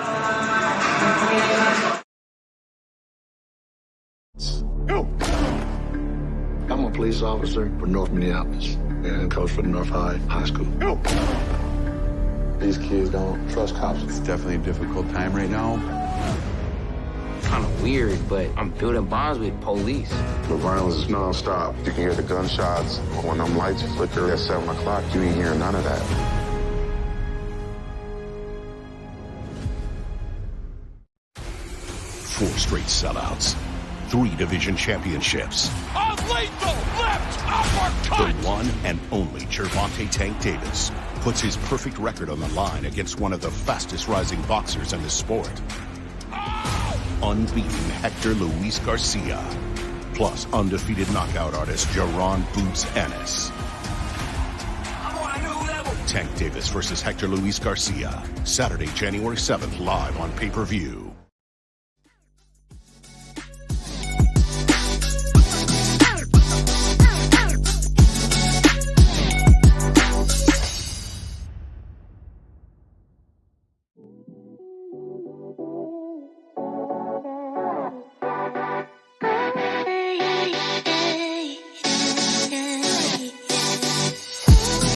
I'm a police officer for North Minneapolis and coach for North High School. These kids don't trust cops. It's definitely a difficult time right now. Kind of weird, but I'm building bonds with police. The violence is nonstop. You can hear the gunshots. When them lights flicker at 7 o'clock, you ain't hearing none of that. Four straight sellouts, 3 division championships. A lethal left uppercut! The one and only Gervonta Tank Davis puts his perfect record on the line against one of the fastest rising boxers in the sport. Unbeaten Hector Luis Garcia, plus undefeated knockout artist Jaron Ennis. Tank Davis versus Hector Luis Garcia, Saturday, January 7th, live on pay-per-view.